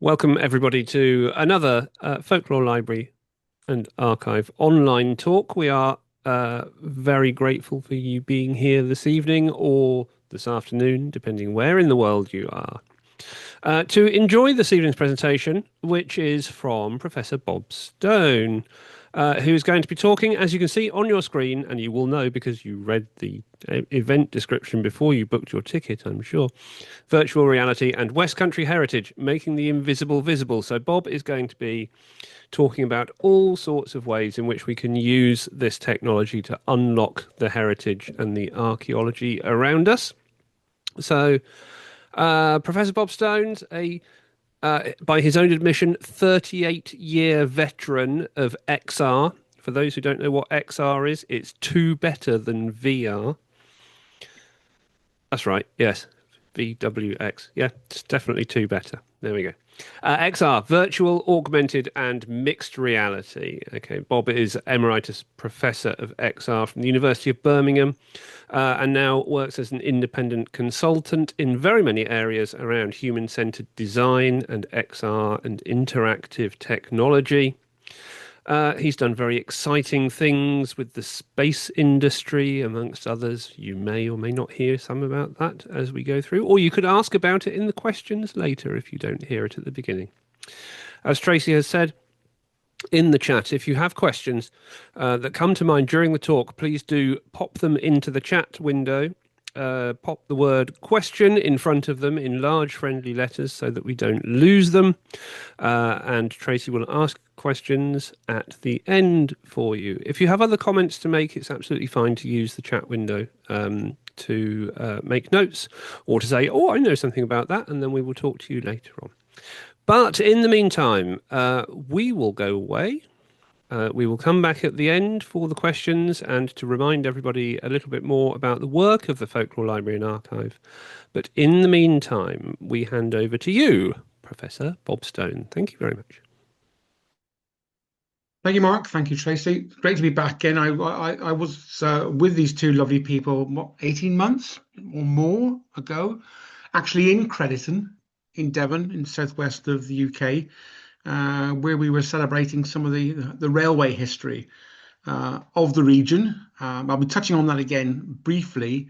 Welcome, everybody, to another Folklore Library and Archive online talk. We are very grateful for you being here this evening or this afternoon, depending where in the world you are, to enjoy this evening's presentation, which is from Professor Bob Stone, who is going to be talking, as you can see on your screen, and you will know because you read the event description before you booked your ticket, I'm sure. Virtual reality and Westcountry Heritage, making the invisible visible. So Bob is going to be talking about all sorts of ways in which we can use this technology to unlock the heritage and the archaeology around us. So Professor Bob Stone's by his own admission, 38-year veteran of XR. For those who don't know what XR is, it's two better than VR. That's right. Yes. VWX. Yeah, it's definitely two better. There we go. XR, virtual, augmented, and mixed reality. Okay, Bob is Emeritus Professor of XR from the University of Birmingham and now works as an independent consultant in very many areas around human-centered design and XR and interactive technology. He's done very exciting things with the space industry, amongst others. You may or may not hear some about that as we go through, or you could ask about it in the questions later if you don't hear it at the beginning. As Tracy has said in the chat, if you have questions that come to mind during the talk, please do pop them into the chat window. Pop the word question in front of them in large friendly letters so that we don't lose them. And Tracy will ask questions at the end for you. If you have other comments to make, it's absolutely fine to use the chat window to make notes or to say, oh, I know something about that, and then we will talk to you later on. But in the meantime, we will go away. We will come back at the end for the questions and to remind everybody a little bit more about the work of the Folklore Library and Archive. But in the meantime, we hand over to you, Professor Bob Stone. Thank you very much. Thank you, Mark. Thank you, Tracy. Great to be back again. I was with these two lovely people, what, 18 months or more ago, actually in Crediton, in Devon, in the southwest of the UK, where we were celebrating some of the railway history of the region. I'll be touching on that again briefly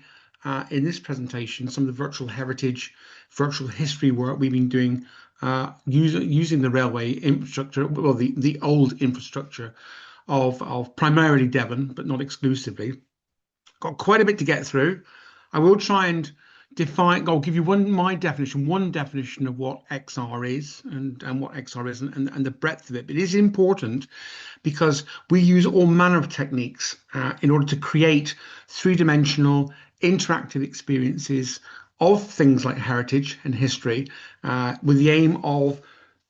in this presentation, some of the virtual heritage, virtual history work we've been doing using the railway infrastructure, well, the old infrastructure of primarily Devon, but not exclusively. Got quite a bit to get through. I will try and define, I'll give you one definition of what XR is and what XR isn't and the breadth of it. But it is important because we use all manner of techniques in order to create three-dimensional interactive experiences of things like heritage and history with the aim of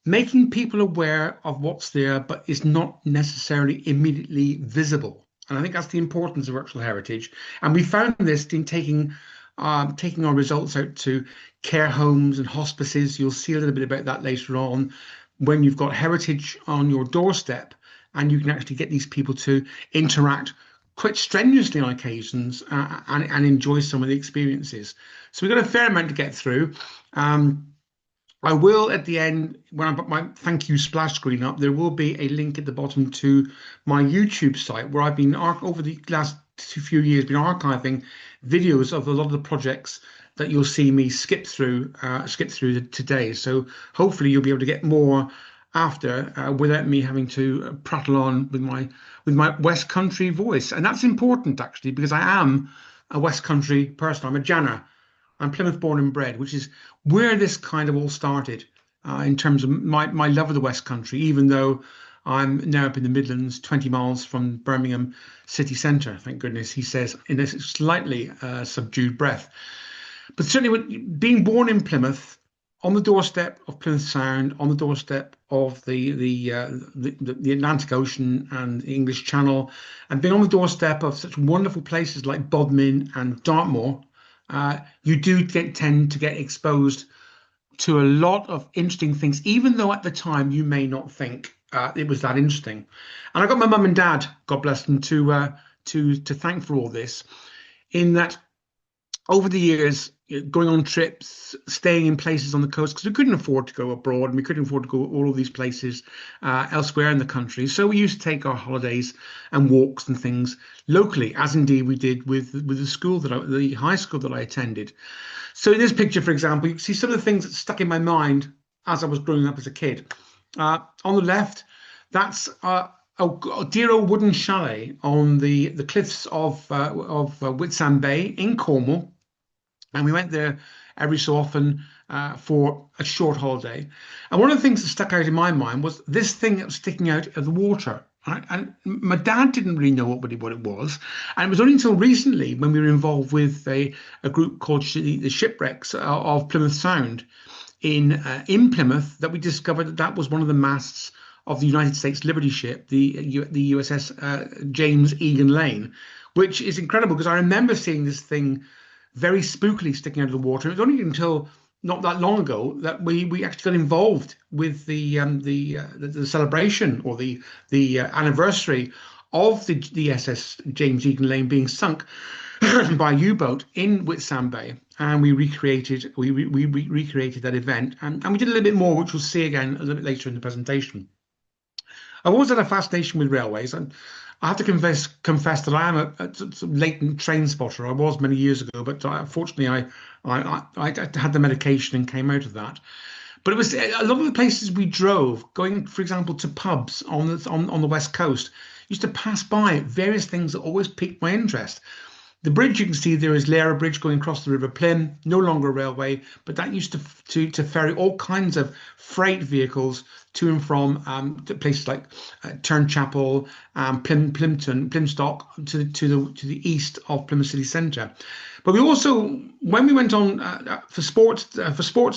making people aware of what's there, but is not necessarily immediately visible. And I think that's the importance of virtual heritage. And we found this in taking our results out to care homes and hospices. You'll see a little bit about that later on when you've got heritage on your doorstep and you can actually get these people to interact quite strenuously on occasions and enjoy some of the experiences. So we've got a fair amount to get through. I will at the end, when I put my thank you splash screen up, there will be a link at the bottom to my YouTube site where I've been over the last few years been archiving videos of a lot of the projects that you'll see me skip through today. So hopefully you'll be able to get more after without me having to prattle on with my West Country voice. And that's important actually because I am a West Country person. I'm a Janner. I'm Plymouth born and bred, which is where this kind of all started in terms of my love of the West Country, even though I'm now up in the Midlands, 20 miles from Birmingham city centre, thank goodness, he says in a slightly subdued breath. But certainly being born in Plymouth, on the doorstep of Plymouth Sound, on the doorstep of the Atlantic Ocean and the English Channel, and being on the doorstep of such wonderful places like Bodmin and Dartmoor, you do tend to get exposed to a lot of interesting things, even though at the time you may not think it was that interesting. And I got my mum and dad, God bless them, to thank for all this, in that over the years, going on trips, staying in places on the coast, because we couldn't afford to go abroad and we couldn't afford to go all of these places elsewhere in the country. So we used to take our holidays and walks and things locally, as indeed we did with the school the high school that I attended. So in this picture, for example, you can see some of the things that stuck in my mind as I was growing up as a kid. On the left, that's a dear old wooden chalet on the cliffs of Whitsand Bay in Cornwall, and we went there every so often for a short holiday. And one of the things that stuck out in my mind was this thing that was sticking out of the water. Right? And my dad didn't really know what it was. And it was only until recently when we were involved with a group called the Shipwrecks of Plymouth Sound in Plymouth that we discovered that that was one of the masts of the United States Liberty ship, the USS James Egan Lane, which is incredible because I remember seeing this thing very spookily sticking out of the water. It was only until not that long ago that we actually got involved with the celebration or the anniversary of the SS James Egan Lane being sunk by a U-boat in Whitsand Bay, and we recreated that event, and we did a little bit more, which we'll see again a little bit later in the presentation. I've always had a fascination with railways, and I have to confess that I am a sort of latent train spotter. I was many years ago, but unfortunately, I had the medication and came out of that. But it was a lot of the places we drove, going, for example, to pubs on the West Coast, used to pass by various things that always piqued my interest. The bridge you can see there is Lara Bridge going across the River Plym, no longer a railway, but that used to ferry all kinds of freight vehicles to and from to places like Turnchapel, Plymstock, to the east of Plymouth City Centre. But we also, when we went on for sports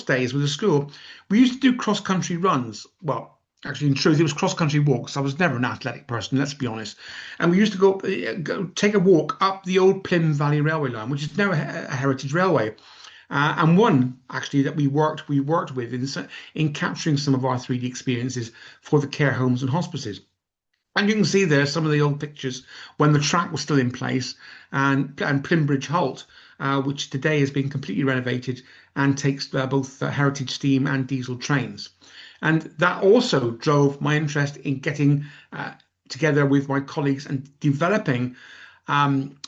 days with the school, we used to do cross country runs. Well, actually, in truth, it was cross-country walks. I was never an athletic person, let's be honest. And we used to go take a walk up the old Plym Valley Railway line, which is now a heritage railway, and one actually that we worked with in capturing some of our 3D experiences for the care homes and hospices. And you can see there some of the old pictures when the track was still in place, and Plimbridge Halt, which today has been completely renovated and takes both heritage steam and diesel trains. And that also drove my interest in getting together with my colleagues and developing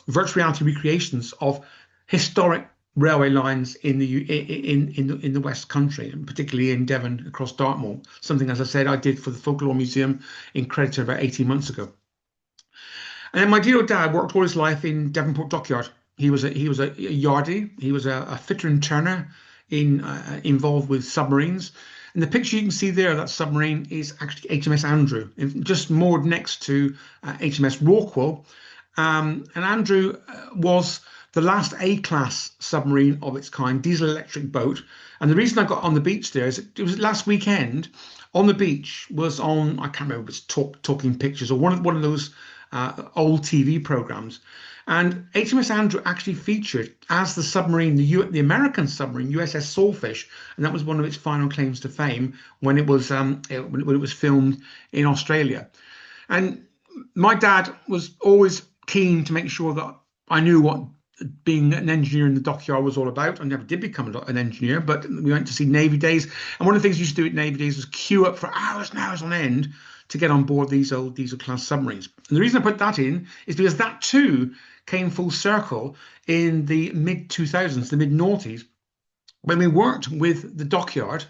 virtual reality recreations of historic railway lines in the West Country, and particularly in Devon across Dartmoor. Something, as I said, I did for the Folklore Museum in Creditor about 18 months ago. And then my dear old dad worked all his life in Devonport Dockyard. He was a yardie. He was a fitter and turner involved with submarines. And the picture you can see there, that submarine is actually HMS Andrew, just moored next to HMS Rockwell. And Andrew was the last A-class submarine of its kind, diesel electric boat. And the reason I got on the beach there is it was last weekend on the beach was on, I can't remember if it's Talking Pictures or one of those old TV programs. And HMS Andrew actually featured as the submarine, the American submarine USS Sawfish, and that was one of its final claims to fame when it was filmed in Australia. And my dad was always keen to make sure that I knew what being an engineer in the dockyard was all about. I never did become an engineer, but we went to see Navy Days, and one of the things we used to do at Navy Days was queue up for hours and hours on end to get on board these old diesel class submarines. And the reason I put that in is because that too came full circle in the mid 2000s, the mid noughties, when we worked with the dockyard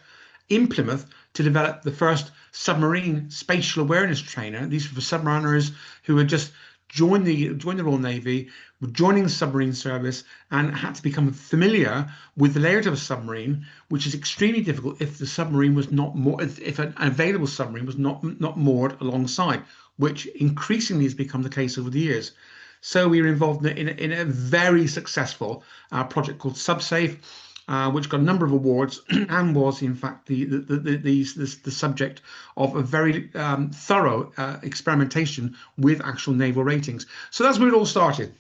in Plymouth to develop the first submarine spatial awareness trainer. These were for submariners who had just joined the Royal Navy, were joining the submarine service, and had to become familiar with the layout of a submarine, which is extremely difficult if the submarine was not more, if an available submarine was not moored alongside, which increasingly has become the case over the years. So we were involved in a very successful project called SubSafe, which got a number of awards and was in fact the subject of a very thorough experimentation with actual naval ratings. So that's where it all started.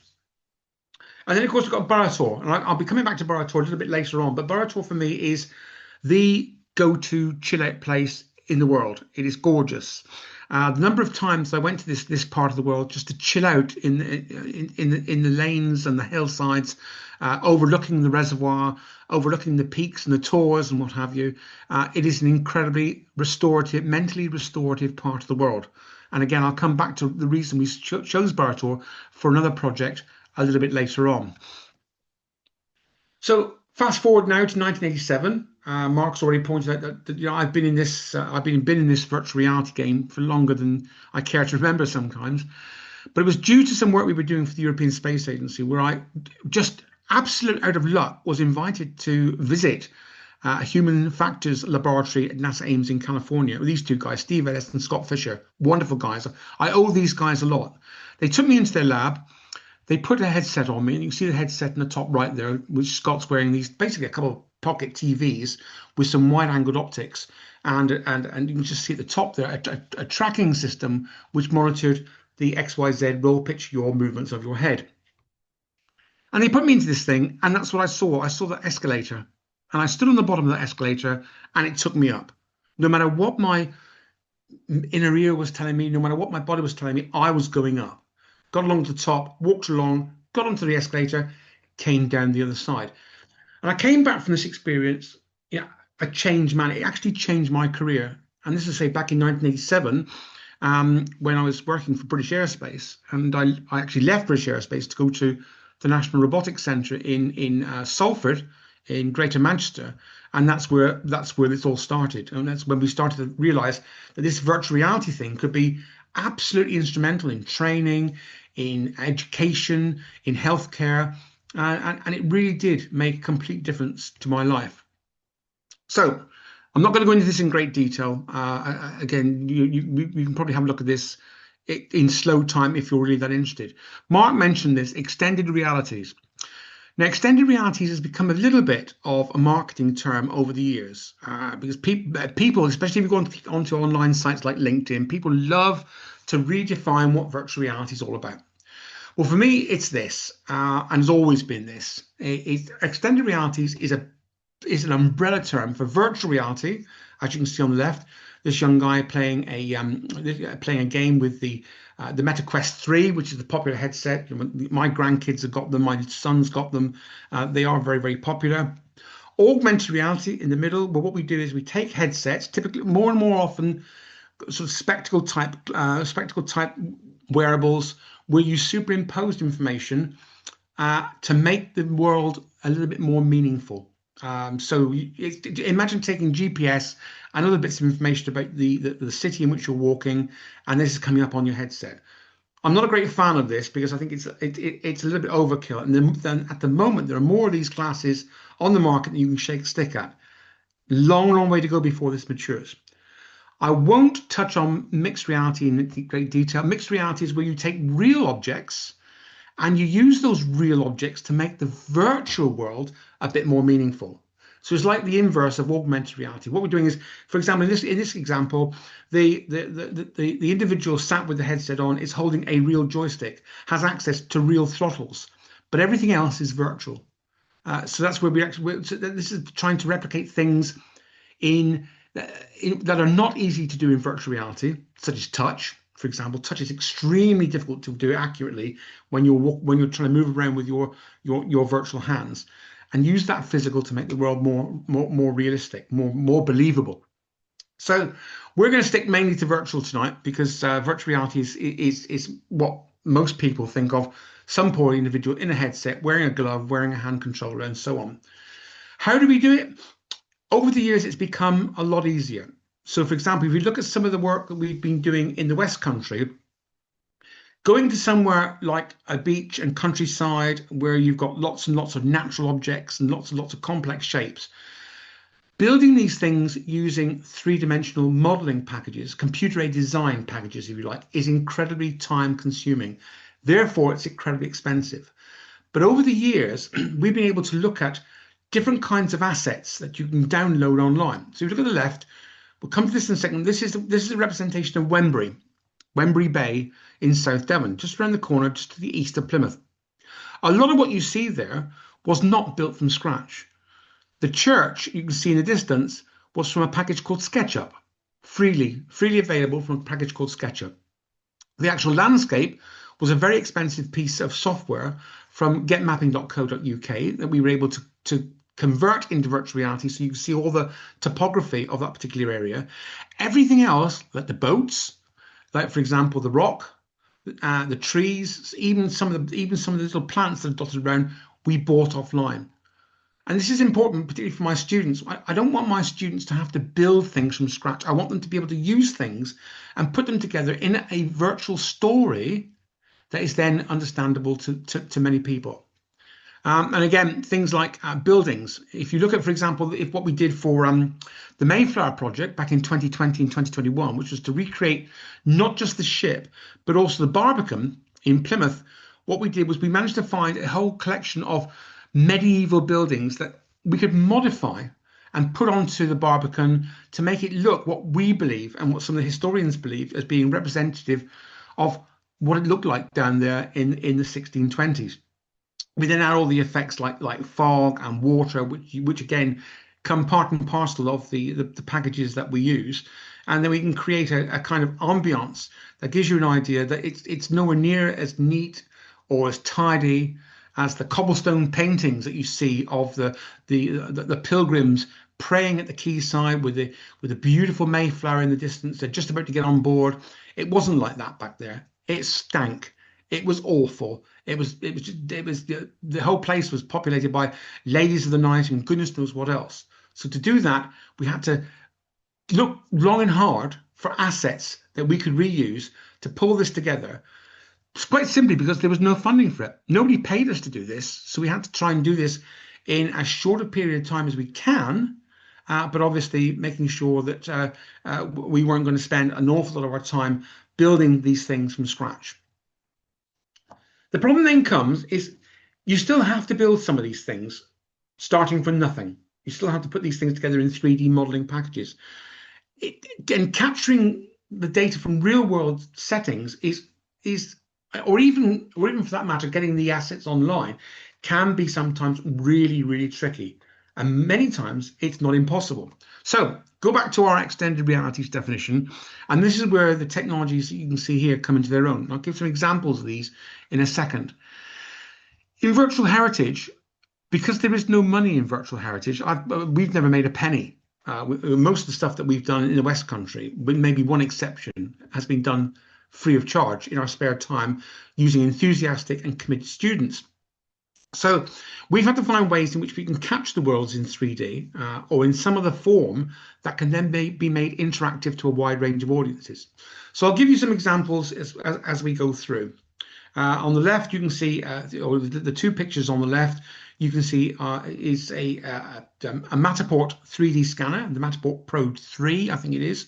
And then of course we've got Burrator, and I'll be coming back to Burrator a little bit later on, but Burrator for me is the go-to chill out place in the world. It is gorgeous. The number of times I went to this part of the world just to chill out in the lanes and the hillsides, overlooking the reservoir, overlooking the peaks and the tors and what have you. It is an incredibly restorative, mentally restorative part of the world. And again, I'll come back to the reason we chose Bartor for another project a little bit later on. So fast forward now to 1987. Mark's already pointed out that I've been in this virtual reality game for longer than I care to remember sometimes. But it was due to some work we were doing for the European Space Agency, where I just absolute out of luck was invited to visit a human factors laboratory at NASA Ames in California with these two guys, Steve Ellis and Scott Fisher, wonderful guys. I owe these guys a lot. They took me into their lab. They put a headset on me, and you can see the headset in the top right there, which Scott's wearing these basically a couple of pocket TVs with some wide-angled optics, and you can just see at the top there a tracking system which monitored the XYZ roll pitch, your movements of your head. And they put me into this thing, and that's what I saw. I saw the escalator, and I stood on the bottom of that escalator, and it took me up. No matter what my inner ear was telling me, no matter what my body was telling me, I was going up. Got along to the top, walked along, got onto the escalator, came down the other side. And I came back from this experience, a changed man. It actually changed my career. And this is, say, back in 1987, when I was working for British Aerospace. And I actually left British Aerospace to go to the National Robotics Centre in Salford, in Greater Manchester. And that's where this all started. And that's when we started to realise that this virtual reality thing could be absolutely instrumental in training, in education, in healthcare, and it really did make a complete difference to my life. So I'm not going to go into this in great detail. Again, you can probably have a look at this in slow time if you're really that interested. Mark mentioned this, extended realities. Now, extended realities has become a little bit of a marketing term over the years, because people, especially if you go onto online sites like LinkedIn, people love to redefine what virtual reality is all about. Well, for me, it's this, and has always been this. Extended realities is an umbrella term for virtual reality, as you can see on the left. This young guy playing a game with the Meta Quest 3, which is the popular headset. My grandkids have got them. My son's got them. They are very, very popular. Augmented reality in the middle. Well, what we do is we take headsets, typically more and more often, sort of spectacle type wearables, where you superimpose information to make the world a little bit more meaningful. So imagine taking GPS and other bits of information about the city in which you're walking, and this is coming up on your headset. I'm not a great fan of this because I think it's a little bit overkill. And then at the moment, there are more of these classes on the market that you can shake a stick at. Long way to go before this matures. I won't touch on mixed reality in great detail. Mixed reality is where you take real objects and you use those real objects to make the virtual world a bit more meaningful. So it's like the inverse of augmented reality. What we're doing is, for example, in this example, the individual sat with the headset on is holding a real joystick, has access to real throttles, but everything else is virtual. So that's where this is trying to replicate things that are not easy to do in virtual reality, such as touch. For example, touch is extremely difficult to do accurately when you're trying to move around with your virtual hands, and use that physical to make the world more realistic, more believable. So we're going to stick mainly to virtual tonight because virtual reality is what most people think of: some poor individual in a headset, wearing a glove, wearing a hand controller, and so on. How do we do it? Over the years, it's become a lot easier. So, for example, if you look at some of the work that we've been doing in the West Country, going to somewhere like a beach and countryside where you've got lots and lots of natural objects and lots of complex shapes, building these things using three-dimensional modeling packages, computer-aided design packages, if you like, is incredibly time-consuming. Therefore, it's incredibly expensive. But over the years, we've been able to look at different kinds of assets that you can download online. So if you look at the left, we'll come to this in a second. This is a representation of Wembury Bay in South Devon, just around the corner, just to the east of Plymouth. A lot of what you see there was not built from scratch. The church you can see in the distance was from a package called SketchUp. freely available from a package called Sketcher. The actual landscape was a very expensive piece of software from getmapping.co.uk that we were able to convert into virtual reality so you can see all the topography of that particular area. Everything else, like the boats, like for example the rock, the trees, even some of the little plants that are dotted around, we bought offline. And this is important, particularly for my students. I don't want my students to have to build things from scratch. I want them to be able to use things and put them together in a virtual story that is then understandable to many people. And again, things like buildings. If you look at, for example, if what we did for the Mayflower project back in 2020 and 2021, which was to recreate not just the ship, but also the Barbican in Plymouth, what we did was we managed to find a whole collection of medieval buildings that we could modify and put onto the Barbican to make it look what we believe and what some of the historians believe as being representative of what it looked like down there in the 1620s. We then add all the effects like fog and water, which again come part and parcel of the packages that we use, and then we can create a kind of ambiance that gives you an idea that it's nowhere near as neat or as tidy as the cobblestone paintings that you see of the pilgrims praying at the quayside with the beautiful Mayflower in the distance. They're just about to get on board. It wasn't like that back there. It stank. It was awful. The whole place was populated by ladies of the night and goodness knows what else. So to do that, we had to look long and hard for assets that we could reuse to pull this together. It's quite simply because there was no funding for it. Nobody paid us to do this, so we had to try and do this in as short a period of time as we can, but obviously making sure that we weren't going to spend an awful lot of our time building these things from scratch. The problem then comes is you still have to build some of these things starting from nothing. You still have to put these things together in 3D modeling packages. And capturing the data from real world settings is or even for that matter, getting the assets online can be sometimes really, really tricky. And many times it's not impossible. So go back to our extended realities definition. And this is where the technologies that you can see here come into their own. I'll give some examples of these in a second. In virtual heritage, because there is no money in virtual heritage, we've never made a penny. Most of the stuff that we've done in the West Country, with maybe one exception, has been done free of charge in our spare time using enthusiastic and committed students. So we've had to find ways in which we can capture the worlds in 3D or in some other form that can then be made interactive to a wide range of audiences. So I'll give you some examples as we go through. On the left, you can see, or the two pictures on the left, you can see is a Matterport 3D scanner, the Matterport Pro 3, I think it is,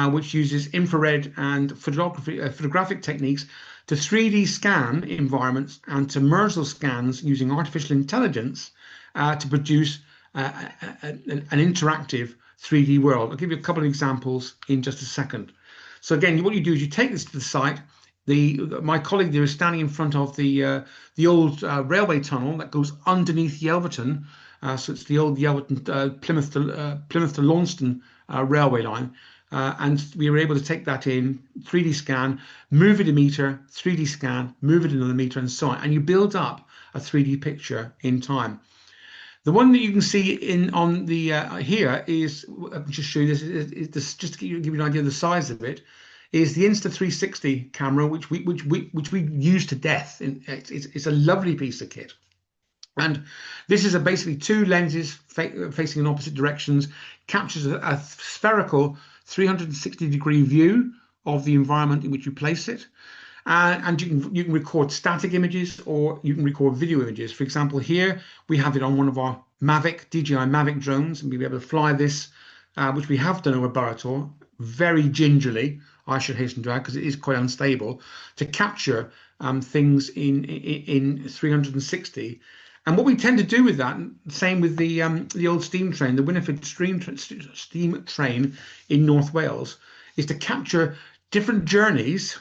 which uses infrared and photographic techniques to 3D scan environments and to merge those scans using artificial intelligence to produce an interactive 3D world. I'll give you a couple of examples in just a second. So again, what you do is you take this to the site. My colleague there is standing in front of the old railway tunnel that goes underneath Yelverton. So it's the old Yelverton Plymouth to Launceston railway line. And we were able to take that in, 3D scan, move it a meter, 3D scan, move it another meter, and so on. And you build up a 3D picture in time. The one that you can see on the here is, I'll just show you this, is just to give you an idea of the size of it, is the Insta360 camera, which we use to death. It's a lovely piece of kit. And this is basically two lenses facing in opposite directions, captures a spherical 360-degree view of the environment in which you place it. And you can record static images or you can record video images. For example, here we have it on one of our DJI Mavic drones, and we'll be able to fly this, which we have done over Barator, very gingerly, I should hasten to add, because it is quite unstable, to capture things in 360. And what we tend to do with that, same with the old steam train, the Winifred steam train in North Wales, is to capture different journeys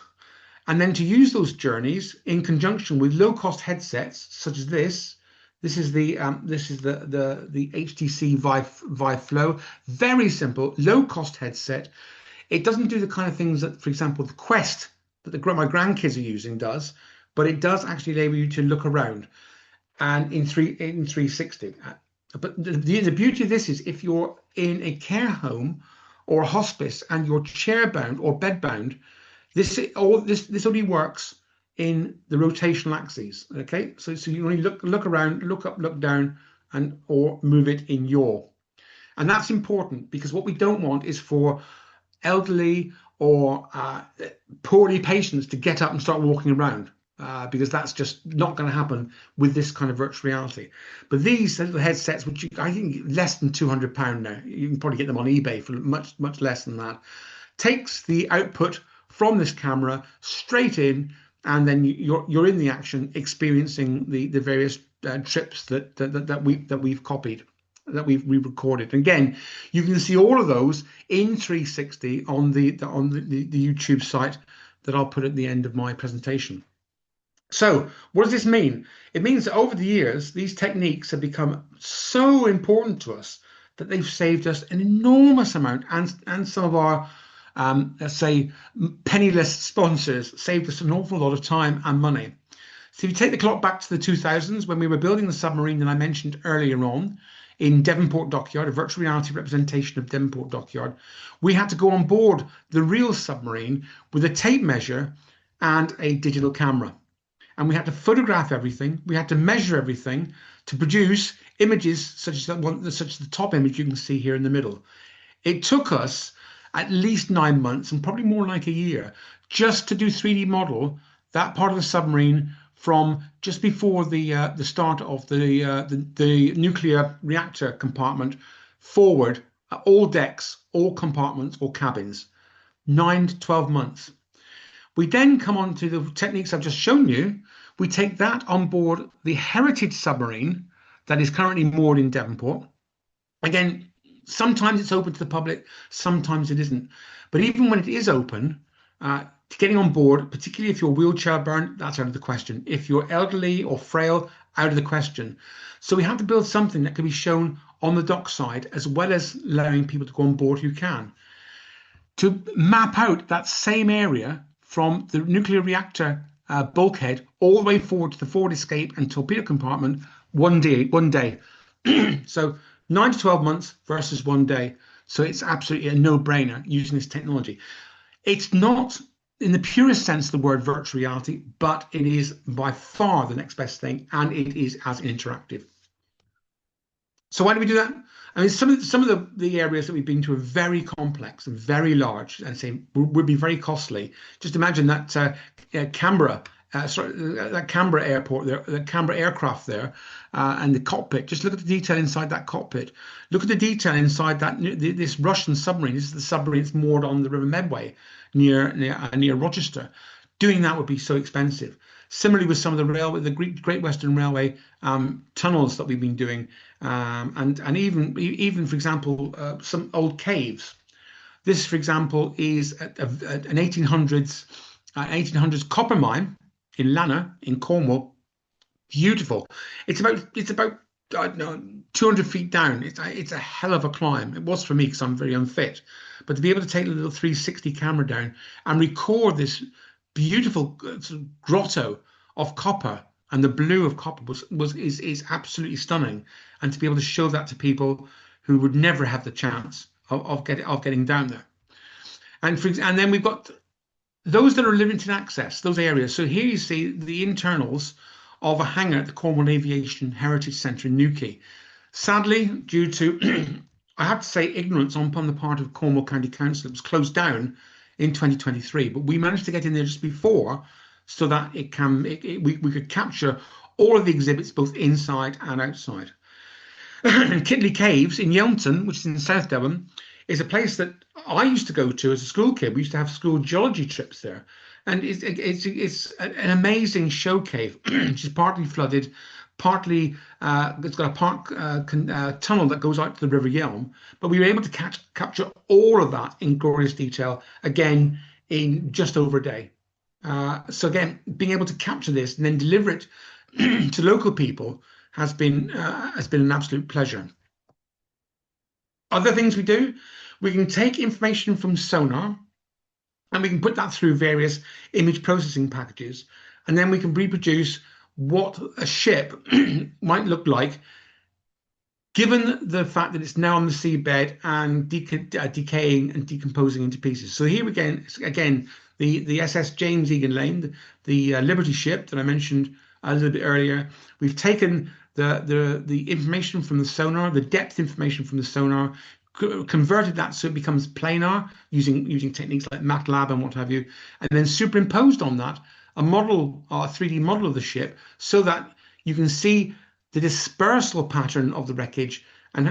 and then to use those journeys in conjunction with low-cost headsets such as this. This is the HTC Vive Flow, very simple, low-cost headset It doesn't do the kind of things that, for example, the Quest that my grandkids are using does, but it does actually enable you to look around and in 360. But the beauty of this is if you're in a care home or a hospice and you're chair bound or bed bound, this only works in the rotational axes. Okay, so you only look around, look up, look down, and or move it in yaw. And that's important because what we don't want is for elderly or poorly patients to get up and start walking around. Because that's just not going to happen with this kind of virtual reality. But these little headsets, which I think less than £200 now, you can probably get them on eBay for much less than that, takes the output from this camera straight in, and then you're in the action, experiencing the various trips that we've copied, that we've recorded. And again, you can see all of those in 360 on the YouTube site that I'll put at the end of my presentation. So what does this mean? It means that over the years, these techniques have become so important to us that they've saved us an enormous amount, and some of our, let's say, penniless sponsors saved us an awful lot of time and money. So if you take the clock back to the 2000s, when we were building the submarine that I mentioned earlier on in Devonport Dockyard, a virtual reality representation of Devonport Dockyard, we had to go on board the real submarine with a tape measure and a digital camera. And we had to photograph everything. We had to measure everything to produce images such as the top image you can see here in the middle. It took us at least 9 months and probably more like a year just to do 3D model that part of the submarine from just before the start of the nuclear reactor compartment forward, all decks, all compartments, all cabins. 9 to 12 months. We then come on to the techniques I've just shown you. We take that on board the Heritage submarine that is currently moored in Devonport. Again, sometimes it's open to the public, sometimes it isn't. But even when it is open, getting on board, particularly if you're wheelchair bound, that's out of the question. If you're elderly or frail, out of the question. So we have to build something that can be shown on the dockside, as well as allowing people to go on board who can. To map out that same area from the nuclear reactor bulkhead all the way forward to the forward escape and torpedo compartment, one day. So 9 to 12 months versus 1 day. So it's absolutely a no-brainer using this technology. It's not in the purest sense of the word virtual reality, but it is by far the next best thing, and it is as interactive. So why do we do that? I mean, some of the areas that we've been to are very complex and very large, and say would be very costly. Just imagine that Canberra airport there, the Canberra aircraft there, and the cockpit. Just look at the detail inside that cockpit. Look at the detail inside that this Russian submarine. This is the submarine that's moored on the River Medway near Rochester. Doing that would be so expensive. Similarly with some of the Great Western Railway tunnels that we've been doing, and even for example some old caves. This, for example, is an 1800s copper mine in Lanner in Cornwall. Beautiful. It's about I don't know, 200 feet down. It's a hell of a climb. It was for me because I'm very unfit, but to be able to take a little 360 camera down and record this beautiful sort of grotto of copper, and the blue of copper is absolutely stunning. And to be able to show that to people who would never have the chance of getting down there. And then we've got those that are limited access, those areas. So here you see the internals of a hangar at the Cornwall Aviation Heritage Centre in Newquay. Sadly, due to I have to say ignorance on the part of Cornwall County Council, it was closed down in 2023, but we managed to get in there just before, so that we could capture all of the exhibits both inside and outside. Kitley Caves in Yelmton, which is in South Devon, is a place that I used to go to as a school kid. We used to have school geology trips there, and it's an amazing show cave, which is partly flooded, partly it's got a tunnel that goes out to the River Yelm. But we were able to capture all of that in glorious detail, again in just over a day. So again, being able to capture this and then deliver it to local people has been an absolute pleasure. Other things we do, We can take information from sonar and we can put that through various image processing packages, and then we can reproduce what a ship might look like given the fact that it's now on the seabed and decaying and decomposing into pieces. So here again, the SS James Egan Lane, the Liberty ship that I mentioned a little bit earlier. We've taken the information from the sonar, the depth information from the sonar, converted that so it becomes planar using techniques like MATLAB and what have you, and then superimposed on that a model, a 3D model of the ship, so that you can see the dispersal pattern of the wreckage, and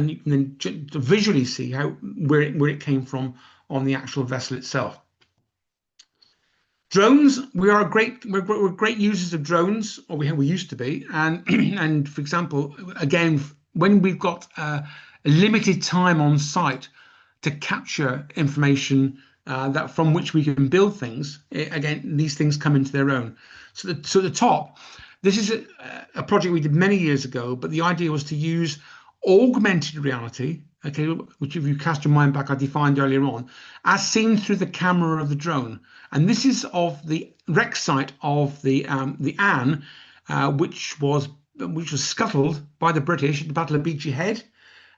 you can then visually see where it came from on the actual vessel itself. Drones, we're great users of drones, or we used to be, and and for example, again, when we've got a limited time on site to capture information that from which we can build things, again, these things come into their own. So the top. This is a project we did many years ago, but the idea was to use augmented reality, okay, which if you cast your mind back, I defined earlier on, as seen through the camera of the drone. And this is of the wreck site of the Anne, which was scuttled by the British at the Battle of Beachy Head,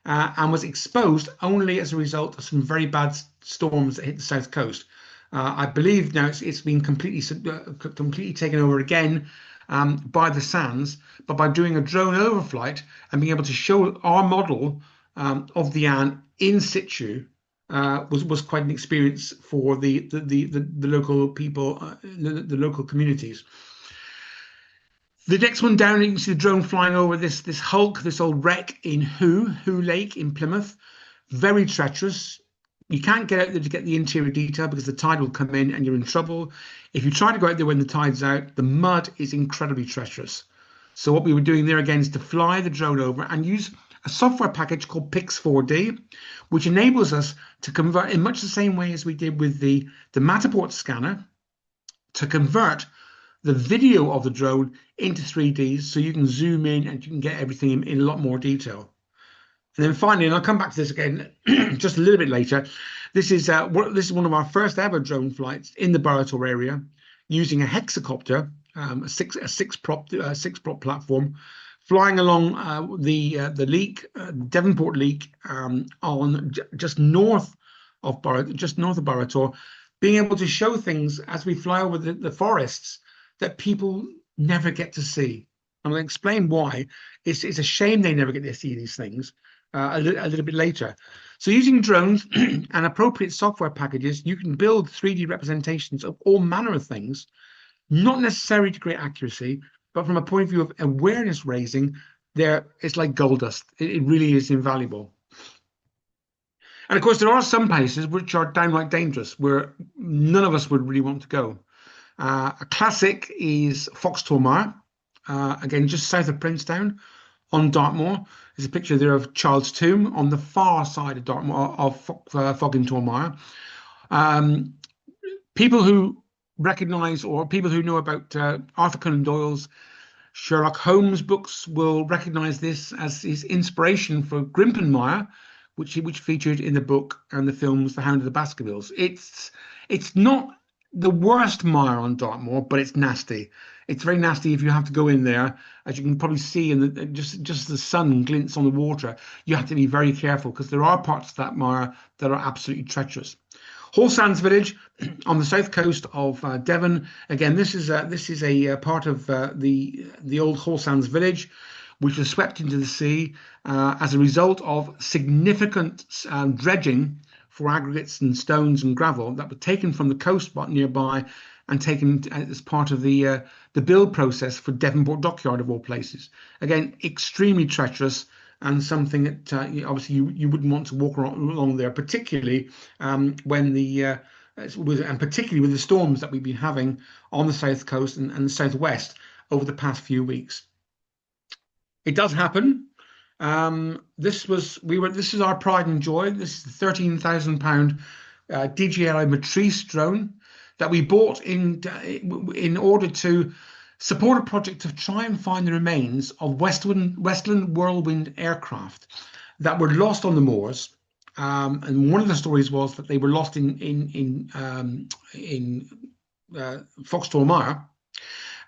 and was exposed only as a result of some very bad storms that hit the south coast. I believe now it's been completely taken over again by the sands, but by doing a drone overflight and being able to show our model of the Anne in situ was quite an experience for the local people, the local communities. The next one down, you can see the drone flying over this hulk, this old wreck in Hoo Lake in Plymouth. Very treacherous. You can't get out there to get the interior detail because the tide will come in and you're in trouble. If you try to go out there when the tide's out, the mud is incredibly treacherous. So what we were doing there again is to fly the drone over and use a software package called Pix4D, which enables us to convert in much the same way as we did with the Matterport scanner, to convert the video of the drone into 3D so you can zoom in and you can get everything in a lot more detail. And then finally, and I'll come back to this again just a little bit later, this is one of our first ever drone flights in the Barator area using a hexacopter, a six prop platform, flying along the Leak, Devonport Leak, on just north of Barator, being able to show things as we fly over the forests that people never get to see. And I'll explain why. It's a shame they never get to see these things a little bit later. So using drones and appropriate software packages, you can build 3D representations of all manner of things, not necessarily to great accuracy, but from a point of view of awareness raising, it's like gold dust. It really is invaluable. And of course, there are some places which are downright dangerous, where none of us would really want to go. A classic is Foxtormire, again, just south of Princetown on Dartmoor. There's a picture there of Child's Tomb on the far side of Dartmoor, of Foggintormire. People who recognize, or people who know about Arthur Conan Doyle's Sherlock Holmes books will recognize this as his inspiration for Grimpenmire, which featured in the book and the films The Hound of the Baskervilles. It's not the worst mire on Dartmoor, but it's nasty. It's very nasty if you have to go in there, as you can probably see, and just the sun glints on the water. You have to be very careful because there are parts of that mire that are absolutely treacherous. Hall Sands Village on the south coast of Devon. Again, this is a part of the old Hall Sands Village, which was swept into the sea as a result of significant dredging for aggregates and stones and gravel that were taken from the coast spot nearby and taken as part of the build process for Devonport Dockyard, of all places. Again, extremely treacherous, and something that obviously you wouldn't want to walk along there, particularly and particularly with the storms that we've been having on the south coast and the southwest over the past few weeks. It does happen. This is our pride and joy. This is the £13,000 DJI Matrice drone that we bought in order to support a project to try and find the remains of Westland Whirlwind aircraft that were lost on the moors And one of the stories was that they were lost in Foxtor Mire,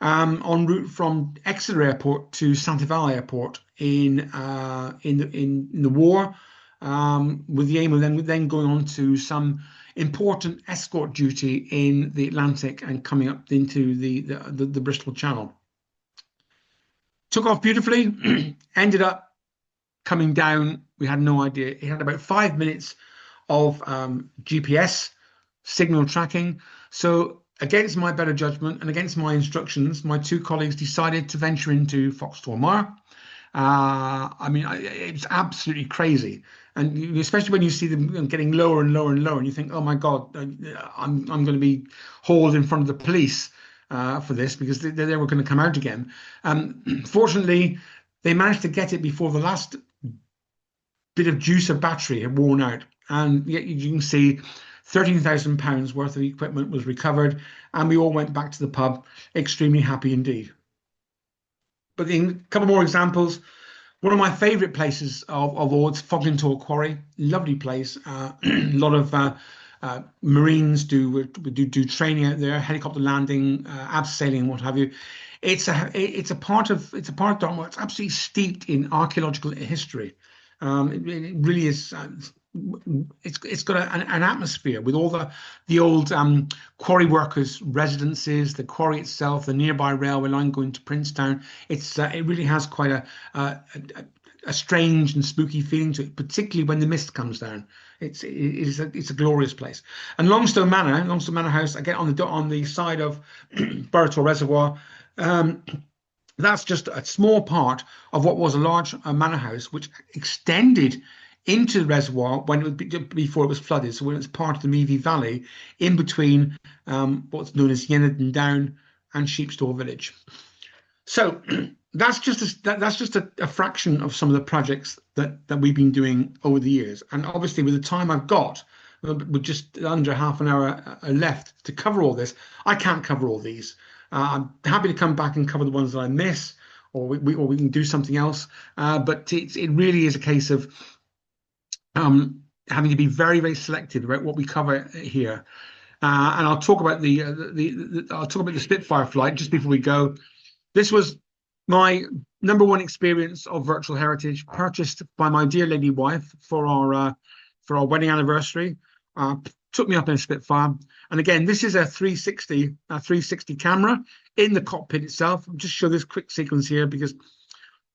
en route from Exeter Airport to Santival Airport in the war, with the aim of then going on to some important escort duty in the Atlantic and coming up into the Bristol Channel. Took off beautifully, ended up coming down. We had no idea. It had about 5 minutes of GPS signal tracking. So against my better judgment and against my instructions, my two colleagues decided to venture into Foxtor Mire. I mean, it was absolutely crazy, and especially when you see them getting lower and lower and lower, and you think, "Oh my God, I'm going to be hauled in front of the police for this," because they were going to come out again. Fortunately, they managed to get it before the last bit of juice of battery had worn out, and yet you can see £13,000 worth of equipment was recovered, and we all went back to the pub extremely happy indeed. But in a couple more examples, one of my favourite places of all, it's Foglingtor Quarry, lovely place. A lot of Marines do training out there, helicopter landing, abseiling, and what have you. It's a part of Dartmoor. It's absolutely steeped in archaeological history. It really is. It's got an atmosphere with all the old quarry workers' residences, the quarry itself, the nearby railway line going to Princetown. It really has quite a strange and spooky feeling to it, particularly when the mist comes down. It's a glorious place. And Longstone Manor House, again on the side of Burrator Reservoir. That's just a small part of what was a large manor house, which extended into the reservoir before it was flooded. So when it's part of the Meavy Valley, in between what's known as Yenadon Down and Sheepstore Village. So that's just a fraction of some of the projects that we've been doing over the years. And obviously, with the time I've got, with just under half an hour left to cover all this, I can't cover all these. I'm happy to come back and cover the ones that I miss, or we can do something else. But it really is a case of having to be very, very selective about what we cover here. And I'll talk about the Spitfire flight just before we go. This was my number one experience of virtual heritage, purchased by my dear lady wife for our wedding anniversary. Took me up in a Spitfire, and again, this is a 360 camera in the cockpit itself. I'll just show this quick sequence here because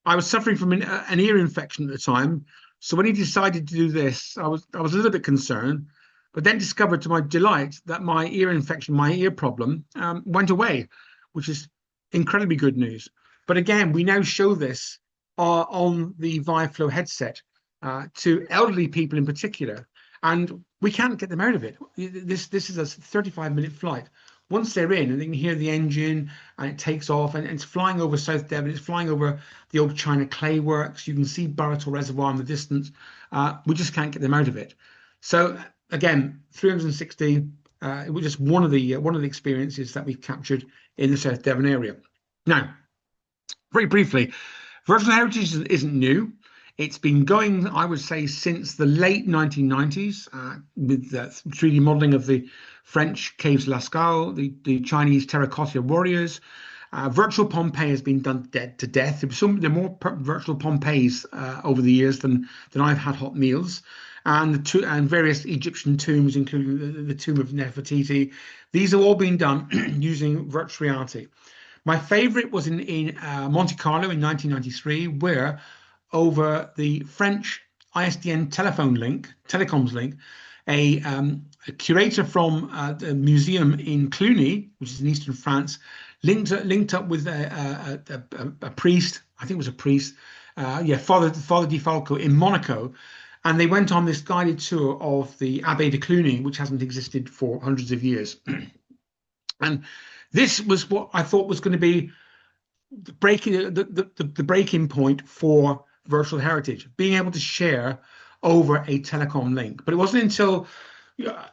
I was suffering from an ear infection at the time. So when he decided to do this, I was a little bit concerned, but then discovered to my delight that my ear infection, my ear problem, went away, which is incredibly good news. But again, we now show this on the ViFlow headset to elderly people in particular, and we can't get them out of it. This is a 35-minute flight. Once they're in and they can hear the engine and it takes off and it's flying over South Devon, it's flying over the old China clay works. You can see Burrator Reservoir in the distance. We just can't get them out of it. So again, 360, it was just one of the experiences that we've captured in the South Devon area. Now, very briefly, virtual heritage isn't new. It's been going, I would say, since the late 1990s with the 3D modeling of the French caves Lascaux, the Chinese terracotta warriors. Virtual Pompeii has been done to death. There are more virtual Pompeiis over the years than I've had hot meals. And various Egyptian tombs, including the tomb of Nefertiti. These have all been done using virtual reality. My favorite was in Monte Carlo in 1993, where over the French ISDN telecoms link, a curator from the museum in Cluny, which is in eastern France, linked up with a priest. I think it was a priest, Father Di Falco in Monaco, and they went on this guided tour of the Abbaye de Cluny, which hasn't existed for hundreds of years. And this was what I thought was going to be the breaking point for virtual heritage, being able to share over a telecom link. But it wasn't until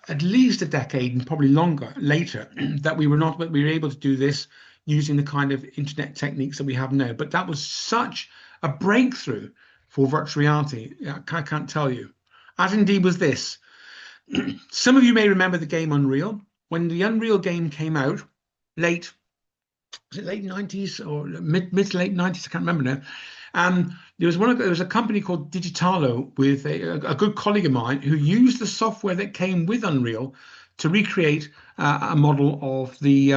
at least a decade and probably longer later that we were able to do this using the kind of internet techniques that we have now. But that was such a breakthrough for virtual reality. I can't tell you. as indeed was this. Some of you may remember the game Unreal. When the Unreal game came out, late was it late 90s or mid to late 90s? I can't remember now. There was a company called Digitalo with a good colleague of mine who used the software that came with Unreal to recreate a model of the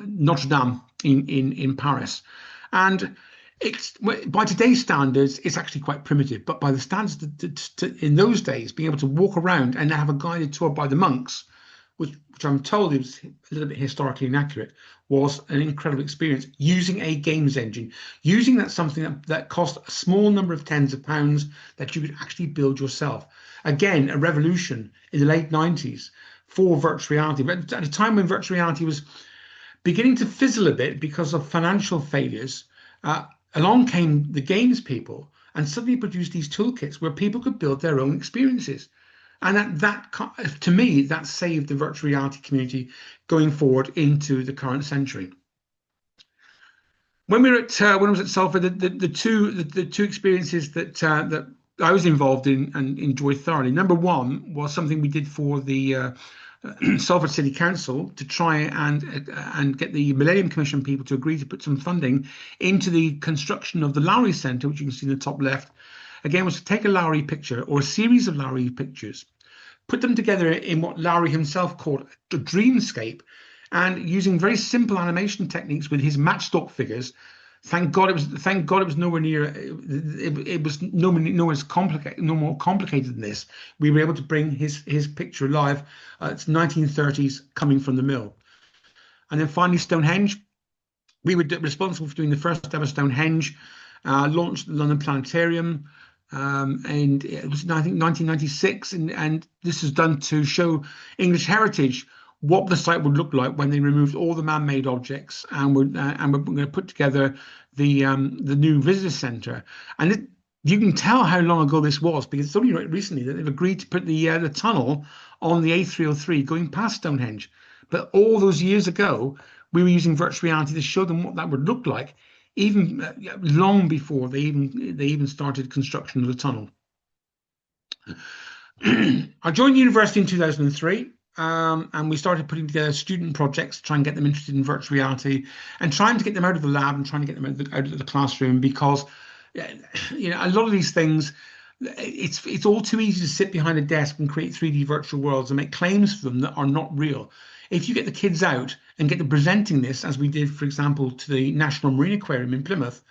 Notre Dame in Paris. And it's by today's standards, it's actually quite primitive, but by the standards in those days, being able to walk around and have a guided tour by the monks, which I'm told is a little bit historically inaccurate, was an incredible experience using a games engine, using that cost a small number of tens of pounds that you could actually build yourself. Again, a revolution in the late 90s for virtual reality. But at a time when virtual reality was beginning to fizzle a bit because of financial failures, along came the games people and suddenly produced these toolkits where people could build their own experiences. And to me, that saved the virtual reality community going forward into the current century. When I was at Salford, the two experiences that I was involved in and enjoyed thoroughly. Number one was something we did for the Salford City Council to try and get the Millennium Commission people to agree to put some funding into the construction of the Lowry Centre, which you can see in the top left. Again, was to take a Lowry picture or a series of Lowry pictures, put them together in what Lowry himself called a dreamscape, and using very simple animation techniques with his matchstock figures. Thank God it was nowhere near. It was nowhere complicated, no more complicated than this. We were able to bring his picture alive. It's 1930s coming from the mill, and then finally Stonehenge. We were responsible for doing the first ever Stonehenge. Launched the London Planetarium. And it was, I think, 1996, and this was done to show English heritage what the site would look like when they removed all the man-made objects, and we're going to put together the new visitor centre. And you can tell how long ago this was because it's only recently that they've agreed to put the tunnel on the A303 going past Stonehenge. But all those years ago, we were using virtual reality to show them what that would look like, even long before they even started construction of the tunnel. I joined the university in 2003, and we started putting together student projects to try and get them interested in virtual reality and trying to get them out of the lab and trying to get them out of the classroom, because a lot of these things, it's all too easy to sit behind a desk and create 3D virtual worlds and make claims for them that are not real. If you get the kids out and get them presenting this, as we did, for example, to the National Marine Aquarium in Plymouth,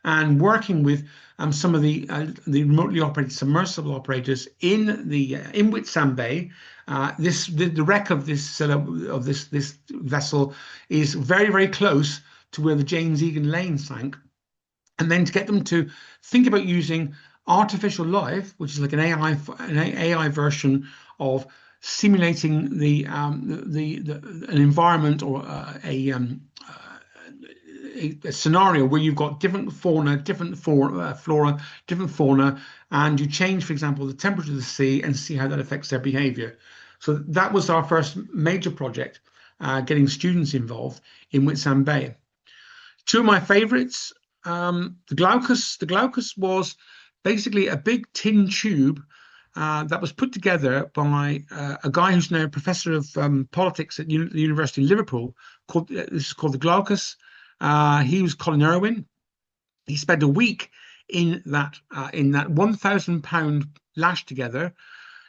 and working with some of the remotely operated submersible operators in Whitsunday Bay, the wreck of this vessel is very, very close to where the James Egan Lane sank, and then to get them to think about using artificial life, which is like an AI version of simulating an environment or a scenario where you've got different fauna, different flora, different fauna, and you change, for example, the temperature of the sea and see how that affects their behavior. So that was our first major project, getting students involved in Whitsunday Bay. Two of my favorites, the Glaucus. The Glaucus was basically a big tin tube that was put together by a guy who's now a professor of politics at the University of Liverpool. This is called the Glaucus. He was Colin Irwin. He spent a week in that £1,000 lashed together,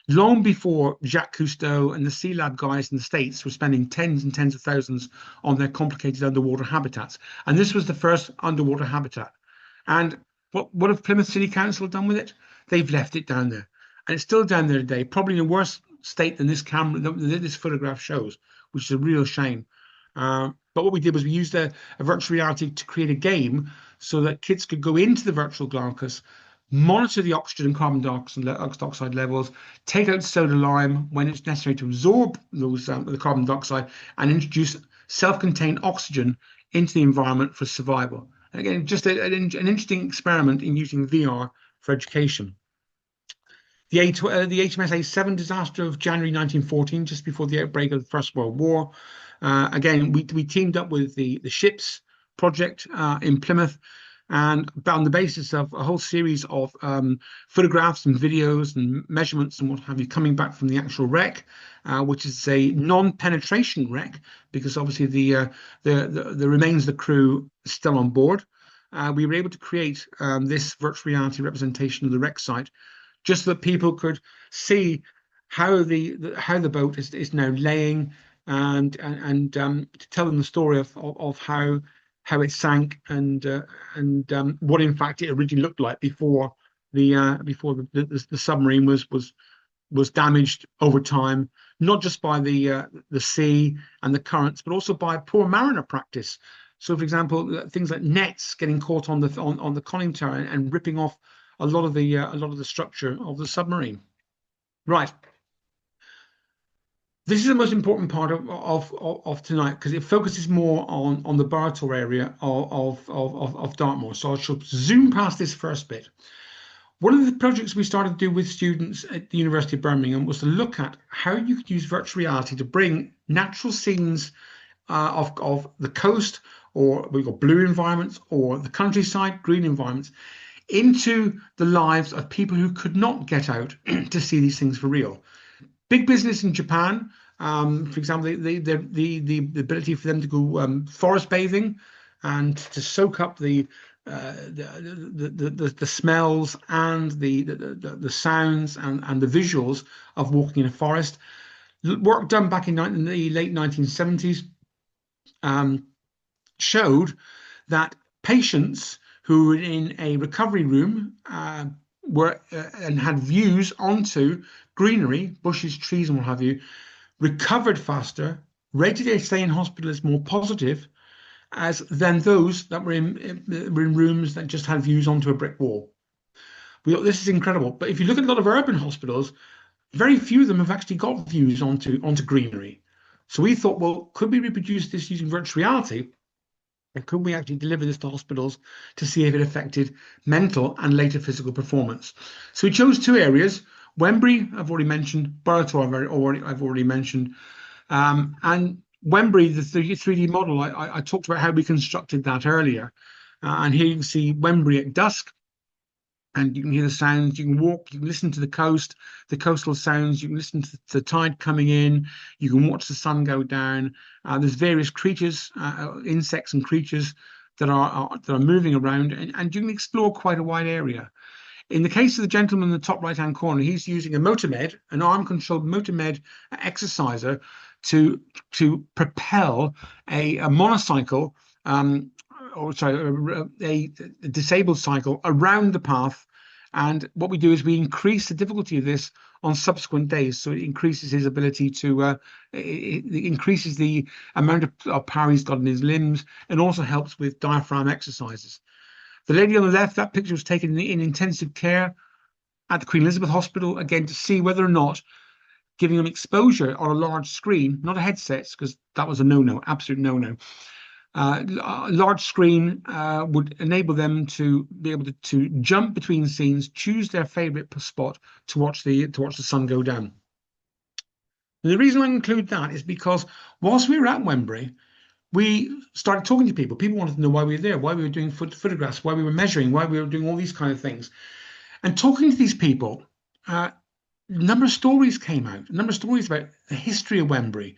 long before Jacques Cousteau and the Sea Lab guys in the States were spending tens and tens of thousands on their complicated underwater habitats. And this was the first underwater habitat. And what have Plymouth City Council done with it? They've left it down there. And it's still down there today, probably in a worse state than this photograph shows, which is a real shame. But what we did was we used a virtual reality to create a game so that kids could go into the virtual Glaucus, monitor the oxygen and carbon dioxide levels, take out soda lime when it's necessary to absorb the carbon dioxide, and introduce self-contained oxygen into the environment for survival. And again, just an interesting experiment in using VR for education. The HMS A7 disaster of January 1914, just before the outbreak of the First World War. Again, we teamed up with the ships project in Plymouth And on the basis of a whole series of photographs and videos and measurements and what have you coming back from the actual wreck, which is a non-penetration wreck, because obviously the remains of the crew are still on board. We were able to create this virtual reality representation of the wreck site, just so that people could see how the boat is now laying, and to tell them the story of how it sank, and what in fact it originally looked like before the submarine was damaged over time, not just by the sea and the currents, but also by poor mariner practice. So, for example, things like nets getting caught on the conning tower and ripping off a lot of the structure of the submarine. Right. This is the most important part of tonight, because it focuses more on the Barator area of Dartmoor. So I shall zoom past this first bit. One of the projects we started to do with students at the University of Birmingham was to look at how you could use virtual reality to bring natural scenes of the coast, or we've got blue environments, or the countryside, green environments, into the lives of people who could not get out to see these things for real. Big business in Japan, for example, the ability for them to go forest bathing and to soak up the smells and the sounds and the visuals of walking in a forest. Work done back in the late 1970s showed that patients who were in a recovery room were and had views onto greenery, bushes, trees, and what have you, recovered faster, rated their stay in hospital as more positive as than those that were in rooms that just had views onto a brick wall. We thought this is incredible. But if you look at a lot of urban hospitals, very few of them have actually got views onto greenery. So we thought, well, could we reproduce this using virtual reality? And could we actually deliver this to hospitals to see if it affected mental and later physical performance? So we chose two areas. Wembury, I've already mentioned. Barator, I've already mentioned. And Wembury, the 3D model, I talked about how we constructed that earlier. And here you can see Wembury at dusk, and you can hear the sounds. You can walk, you can listen to the coast, the coastal sounds. You can listen to the tide coming in. You can watch the sun go down. There's various creatures, insects and creatures that are moving around, and you can explore quite a wide area. In the case of the gentleman in the top right-hand corner, he's using a motormed, an arm-controlled motormed exerciser, to propel a monocycle, or sorry, a disabled cycle around the path. And what we do is we increase the difficulty of this on subsequent days, so it increases his ability to, it increases the amount of power he's got in his limbs, and also helps with diaphragm exercises. The lady on the left, that picture was taken in intensive care at the Queen Elizabeth Hospital, again, to see whether or not giving them exposure on a large screen, not a headset, because that was a no-no, absolute no-no. A large screen would enable them to be able to jump between scenes, choose their favorite spot to watch the sun go down. And the reason I include that is because whilst we were at Wembury, we started talking to people. People wanted to know why we were there, why we were doing photographs, why we were measuring, why we were doing all these kind of things. And talking to these people, a number of stories came out, a number of stories about the history of Wembury,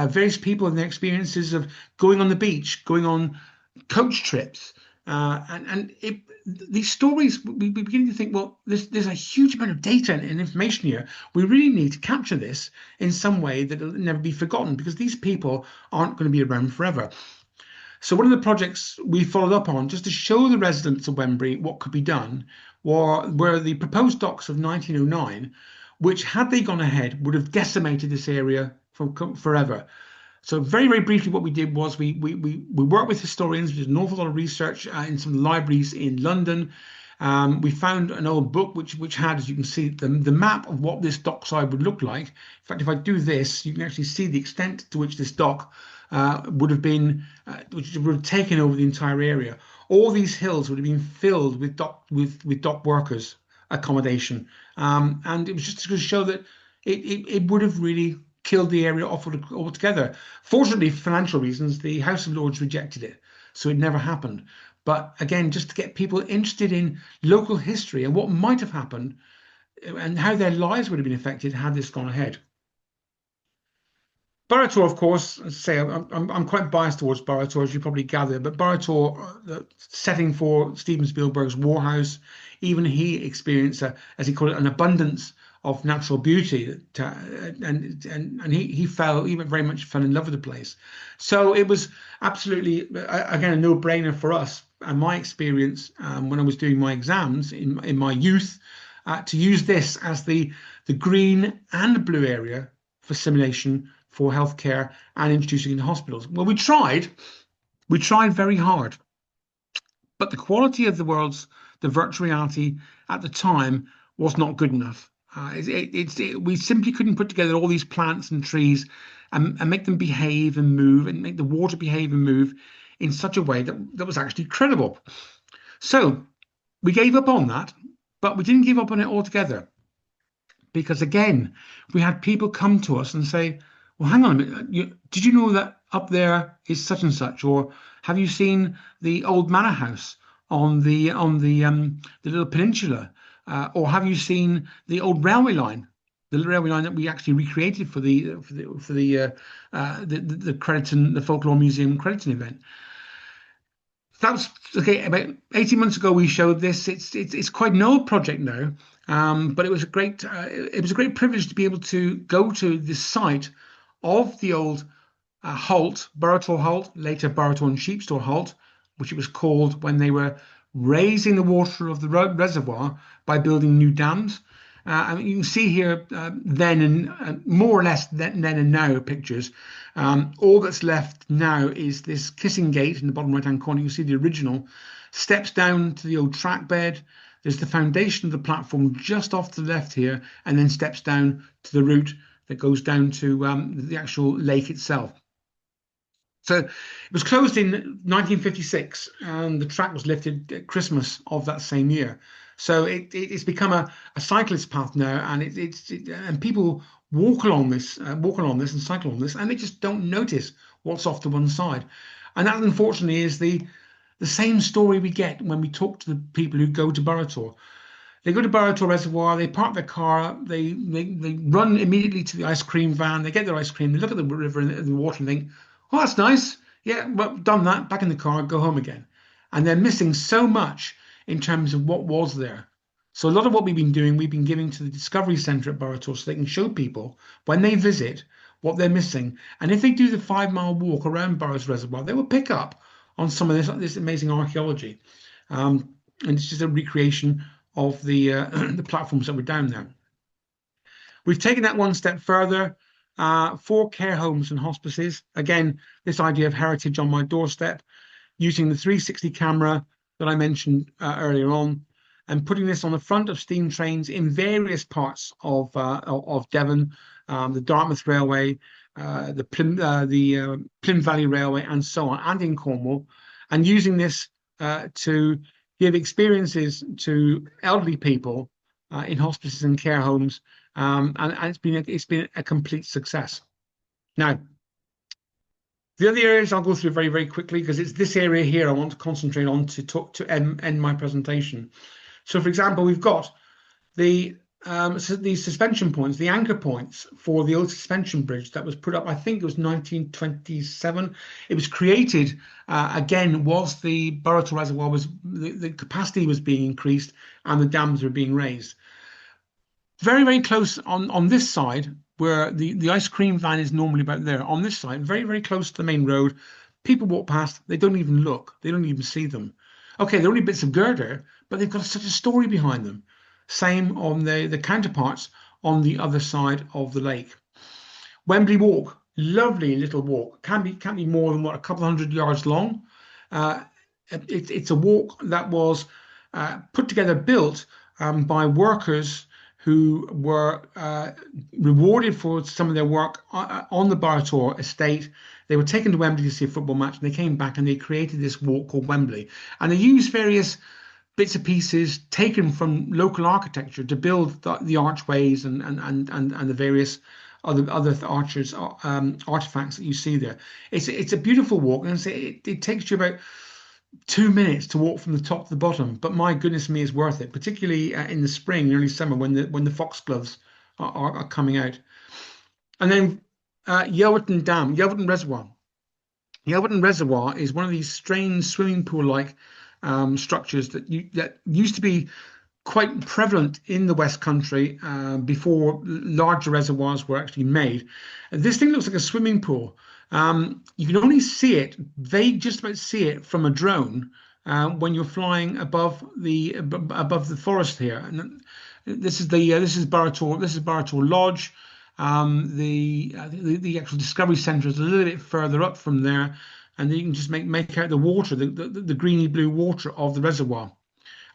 various people and their experiences of going on the beach, going on coach trips. These stories, we begin to think, well, there's a huge amount of data and information here. We really need to capture this in some way that it'll never be forgotten, because these people aren't going to be around forever. So one of the projects we followed up on, just to show the residents of Wembury what could be done, were the proposed docks of 1909, which, had they gone ahead, would have decimated this area forever. So very, very briefly, what we did was we worked with historians. We did an awful lot of research in some libraries in London. We found an old book which had, as you can see, the map of what this dockside would look like. In fact, if I do this, you can actually see the extent to which this dock would have been, which would have taken over the entire area. All these hills would have been filled with dock workers' accommodation, and it was just to show that it would have really killed the area off altogether. Fortunately, for financial reasons, the House of Lords rejected it, so it never happened. But again, just to get people interested in local history and what might have happened and how their lives would have been affected had this gone ahead. Barator, of course, as I say, I'm quite biased towards Barator, as you probably gather, but Barator, the setting for Steven Spielberg's Warhouse, even he experienced, as he called it, an abundance of natural beauty, and he fell, even very much fell in love with the place. So it was absolutely, again, a no-brainer for us, and my experience when I was doing my exams in my youth, to use this as the green and blue area for simulation for healthcare and introducing into hospitals. Well, we tried very hard, but the quality of the virtual reality at the time was not good enough. We simply couldn't put together all these plants and trees and make them behave and move and make the water behave and move in such a way that was actually credible. So we gave up on that, but we didn't give up on it altogether because again, we had people come to us and say, well, hang on a minute, did you know that up there is such and such? Or have you seen the old manor house on the little peninsula? Or have you seen the old railway line? The railway line that we actually recreated for the Crediton, the Folklore Museum Crediton event. That was okay. About 18 months ago, we showed this. It's quite an old project now, but it was a great privilege to be able to go to the site of the old Holt, Burrator Holt, later Burrator and Sheepstore Holt, which it was called when they were raising the water of the reservoir by building new dams. I mean, you can see here then and more or less then and now pictures. All that's left now is this kissing gate in the bottom right-hand corner. You can see the original steps down to the old track bed. There's the foundation of the platform just off to the left here, and then steps down to the route that goes down to the actual lake itself. So it was closed in 1956, and the track was lifted at Christmas of that same year. So it's become a cyclist path now, and and people walk along this, and cycle on this, and they just don't notice what's off to one side. And that, unfortunately, is the same story we get when we talk to the people who go to Burrator. They go to Burrator Reservoir, they park their car, they run immediately to the ice cream van, they get their ice cream, they look at the river and the water and think, oh, that's nice. Yeah, well, done that, back in the car, go home again. And they're missing so much in terms of what was there. So a lot of what we've been doing, we've been giving to the Discovery Centre at Burrator so they can show people when they visit what they're missing. And if they do the 5 mile walk around Burrows Reservoir, they will pick up on some of this amazing archaeology. And it's just a recreation of the the platforms that were down there. We've taken that one step further. 4 care homes and hospices. Again, this idea of heritage on my doorstep, using the 360 camera that I mentioned earlier on, and putting this on the front of steam trains in various parts of Devon, the Dartmouth Railway, the Plym Valley Railway, and so on, and in Cornwall, and using this to give experiences to elderly people in hospices and care homes, and it's been a complete success. Now, the other areas I'll go through very, very quickly because it's this area here I want to concentrate on to end my presentation. So, for example, we've got these suspension points, the anchor points for the old suspension bridge that was put up, I think it was 1927. It was created, again, whilst the Burrator Reservoir was, the capacity was being increased and the dams were being raised. Very, very close on this side, where the ice cream van is normally about there. On this side, very, very close to the main road, people walk past, they don't even look, they don't even see them. Okay, they're only bits of girder, but they've got such a story behind them. Same on the counterparts on the other side of the lake. Wembley Walk, lovely little walk. Can't be more than what, a couple 100 yards long. It's a walk that was put together, built by workers who were rewarded for some of their work on the Burrator estate. They were taken to Wembley to see a football match, and they came back and they created this walk called Wembley. And they used various bits and pieces taken from local architecture to build the archways and the various other artifacts that you see there. It's a beautiful walk, and it takes you about 2 minutes to walk from the top to the bottom, but my goodness me, it's worth it, particularly in the spring, early summer when the foxgloves are coming out. And then Yelverton Dam, Yelverton Reservoir. Yelverton Reservoir is one of these strange swimming pool-like structures that used to be quite prevalent in the West Country before larger reservoirs were actually made. This thing looks like a swimming pool. You can only see it, just about see it from a drone when you're flying above the forest here. And this is Barrator Lodge. The actual Discovery Centre is a little bit further up from there, and then you can just make out the water, the greeny blue water of the reservoir.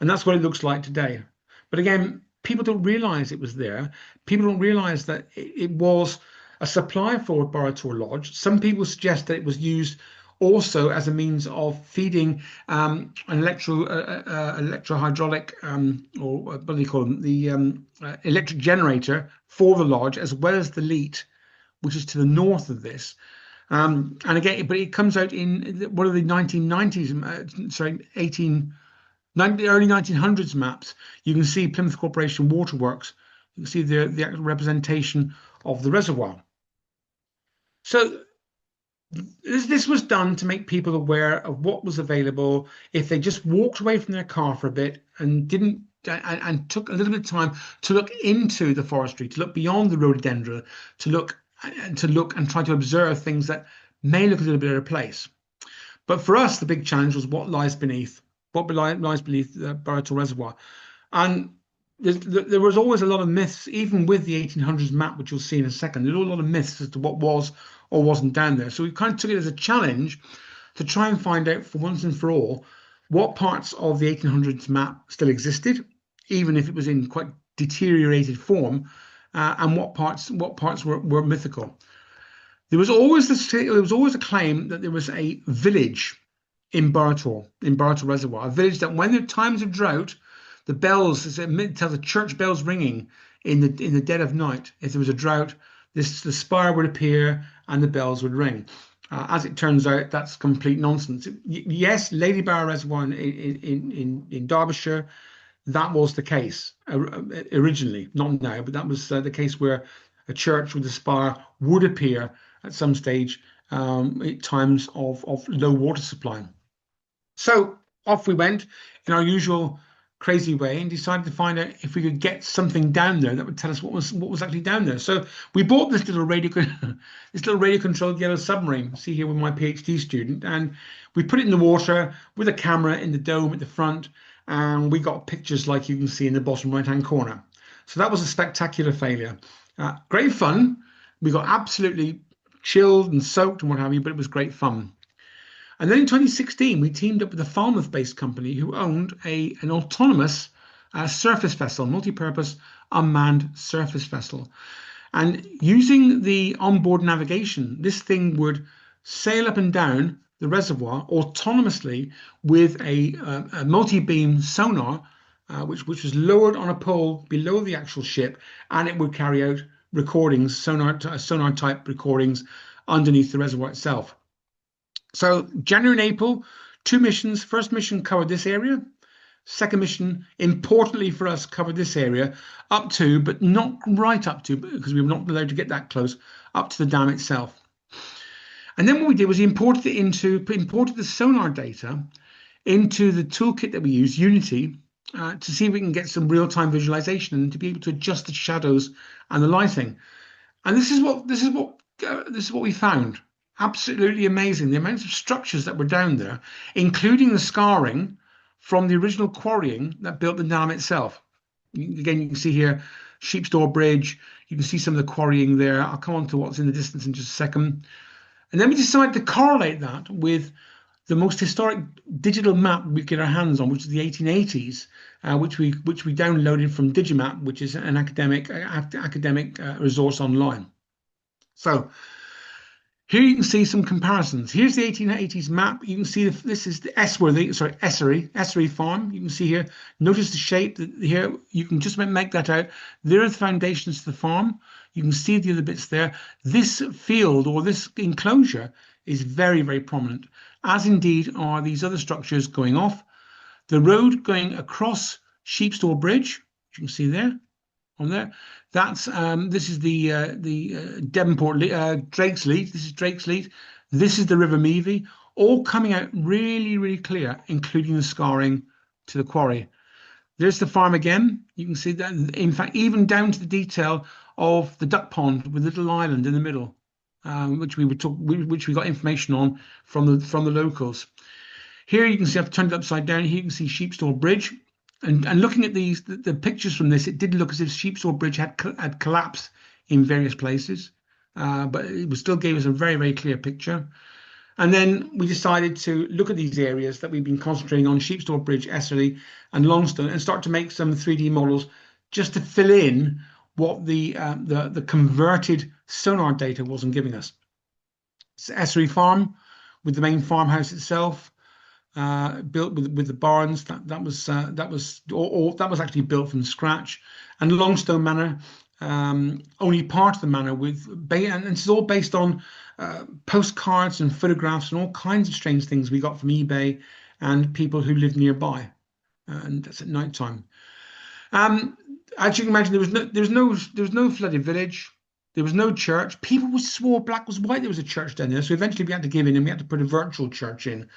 And that's what it looks like today. But again, people don't realize it was there. People don't realize that it was a supply for Barrator Lodge. Some people suggest that it was used also as a means of feeding an electrohydraulic, or what do they call them, the electric generator for the lodge, as well as the Leat, which is to the north of this. And again, but it comes out in one of the 1990s, early 1900s maps. You can see Plymouth Corporation Waterworks. You can see the actual representation of the reservoir. So this was done to make people aware of what was available if they just walked away from their car for a bit and didn't and took a little bit of time to look into the forestry, to look beyond the rhododendron, to look and try to observe things that may look a little bit out of place. But for us, the big challenge was what lies beneath the Barrator Reservoir. And there was always a lot of myths, even with the 1800s map, which you'll see in a second. There's a lot of myths as to what was or wasn't down there. So we kind of took it as a challenge to try and find out for once and for all what parts of the 1800s map still existed, even if it was in quite deteriorated form, and what parts were mythical. There was always a claim that there was a village in Barrator Reservoir, a village that when there are times of drought, the bells, it tells the church bells ringing in the dead of night. If there was a drought, the spire would appear and the bells would ring. As it turns out, that's complete nonsense. Yes, Lady Barra Reservoir in Derbyshire, that was the case originally, not now, but that was the case where a church with a spire would appear at some stage at times of low water supply. So off we went in our usual crazy way and decided to find out if we could get something down there that would tell us what was actually down there. So we bought this little radio controlled yellow submarine. See here with my PhD student, and we put it in the water with a camera in the dome at the front, and we got pictures like you can see in the bottom right hand corner. So that was a spectacular failure. Great fun. We got absolutely chilled and soaked and what have you, but it was great fun. And then in 2016, we teamed up with a Falmouth-based company who owned an autonomous surface vessel, multi-purpose unmanned surface vessel. And using the onboard navigation, this thing would sail up and down the reservoir autonomously with a multi-beam sonar, which was lowered on a pole below the actual ship, and it would carry out recordings, sonar type recordings underneath the reservoir itself. So January and April, 2 missions. First mission covered this area. Second mission, importantly for us, covered this area up to, but not right up to, because we were not allowed to get that close, up to the dam itself. And then what we did was we imported the sonar data into the toolkit that we use, Unity, to see if we can get some real-time visualization and to be able to adjust the shadows and the lighting. And this is what we found. Absolutely amazing. The amounts of structures that were down there, including the scarring from the original quarrying that built the dam itself. Again, you can see here Sheep's Door Bridge. You can see some of the quarrying there. I'll come on to what's in the distance in just a second. And then we decided to correlate that with the most historic digital map we get our hands on, which is the 1880s, which we downloaded from Digimap, which is an academic resource online. So here you can see some comparisons. Here's the 1880s map. You can see this is the Essery farm. You can see here, notice the shape here. You can just make that out. There are the foundations to the farm. You can see the other bits there. This field or this enclosure is very, very prominent. as indeed are these other structures going off. The road going across Sheepstall Bridge, you can see there, on there. That's this is the Devonport Drake's Leat. This is Drake's Leat. This is the River Meavy, all coming out really, really clear, including the scarring to the quarry. There's the farm again. You can see that, in fact, even down to the detail of the duck pond with a little island in the middle, which we got information on from the locals. Here you can see I've turned it upside down. Here you can see Sheepstall Bridge, and looking at the pictures from this, it did look as if Sheepstall Bridge had collapsed in various places, but it still gave us a very, very clear picture. And then we decided to look at these areas that we've been concentrating on, Sheepstall Bridge, Esserley and Longstone, and start to make some 3D models just to fill in what the converted sonar data wasn't giving us. It's Esserley Farm with the main farmhouse itself, built with the barns. That was actually built from scratch. And Longstone Manor, only part of the manor and this is all based on postcards and photographs and all kinds of strange things we got from eBay and people who live nearby, and that's at night time. As you can imagine, there was no flooded village. There was no church. People swore black was white there was a church down there. So eventually we had to give in and we had to put a virtual church in,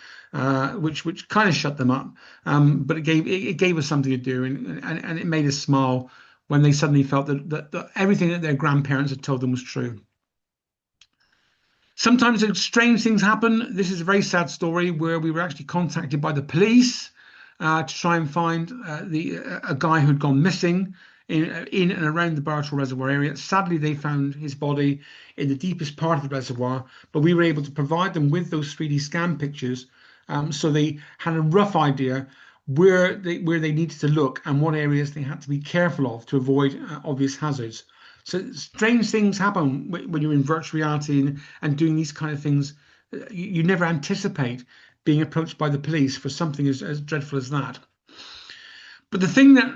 which kind of shut them up. But it gave us something to do, and it made us smile when they suddenly felt that everything that their grandparents had told them was true. Sometimes strange things happen. This is a very sad story where we were actually contacted by the police to try and find a guy who'd gone missing in and around the Bartle Reservoir area. Sadly, they found his body in the deepest part of the reservoir, but we were able to provide them with those 3D scan pictures, so they had a rough idea where they needed to look and what areas they had to be careful of to avoid obvious hazards. So strange things happen when you're in virtual reality and doing these kind of things. You never anticipate being approached by the police for something as dreadful as that. But the thing that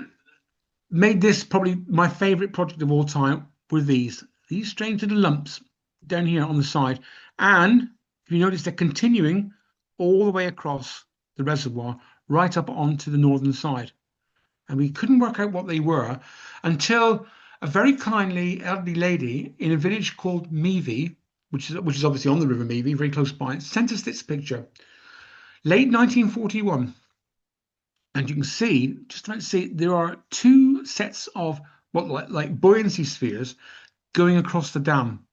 made this probably my favorite project of all time were these strange little lumps down here on the side. And if you notice, they're continuing all the way across the reservoir, right up onto the northern side. And we couldn't work out what they were until a very kindly elderly lady in a village called Meavy, which is obviously on the River Meavy, very close by, sent us this picture. Late 1941. And you can see, just about to see, there are two sets of like buoyancy spheres going across the dam.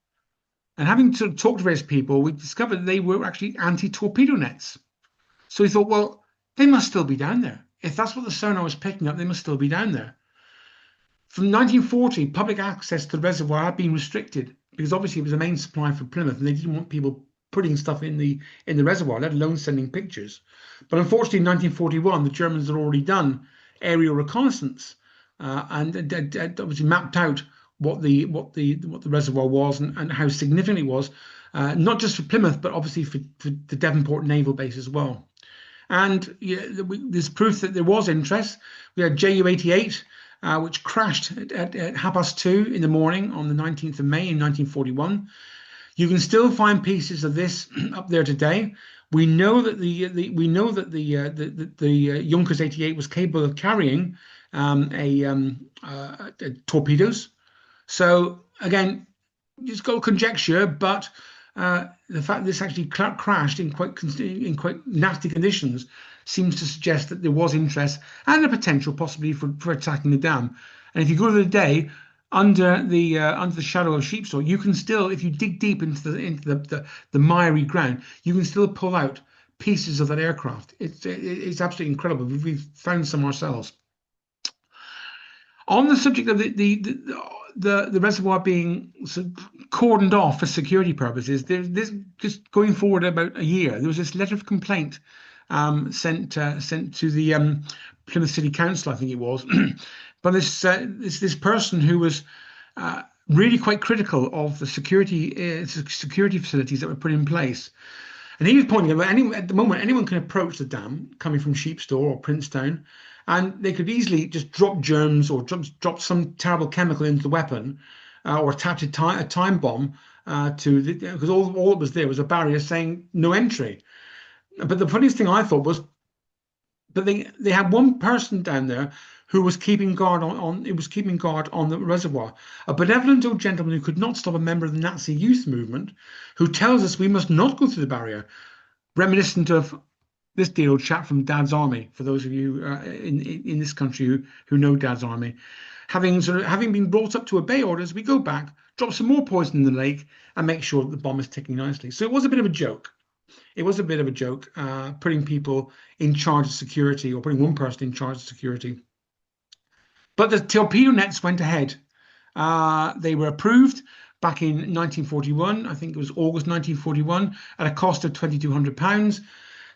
And having to talk to various people, we discovered they were actually anti-torpedo nets. So we thought, well, they must still be down there. If that's what the sonar was picking up, they must still be down there. From 1940, public access to the reservoir had been restricted because obviously it was a main supply for Plymouth, and they didn't want people putting stuff in the reservoir, let alone sending pictures. But unfortunately, in 1941, the Germans had already done aerial reconnaissance and obviously mapped out what the reservoir was and how significant it was, not just for Plymouth, but obviously for the Devonport Naval Base as well. And there's proof that there was interest. We had Ju-88, which crashed at 2:30 in the morning on the 19th of May in 1941. You can still find pieces of this up there today. We know that the Junkers 88 was capable of carrying torpedoes. So again, just got conjecture, but the fact that this actually crashed in quite nasty conditions seems to suggest that there was interest and a potential possibly for attacking the dam. And if you go to the day under the shadow of Sheepstall, you can still, if you dig deep into the miry ground, you can still pull out pieces of that aircraft. It's absolutely incredible. We've found some ourselves. On the subject of the reservoir being sort of cordoned off for security purposes, there's just going forward about a year, there was this letter of complaint sent to the Plymouth City Council, I think it was, but this person who was really quite critical of the security facilities that were put in place. And he was pointing out at the moment anyone can approach the dam coming from Sheepstall or Princetown, and they could easily just drop germs or drop some terrible chemical into the weapon, or attach a time bomb because all that was there was a barrier saying no entry. But the funniest thing I thought was that they had one person down there who was keeping guard on it was keeping guard on the reservoir, a benevolent old gentleman who could not stop a member of the Nazi youth movement, who tells us we must not go through the barrier, reminiscent of this dear old chap from Dad's Army. For those of you in this country who know Dad's Army, having been brought up to obey orders, we go back, drop some more poison in the lake, and make sure that the bomb is ticking nicely. So it was a bit of a joke. It was a bit of a joke, putting people in charge of security, or putting one person in charge of security. But the torpedo nets went ahead. They were approved back in 1941. I think it was August 1941, at a cost of £2,200.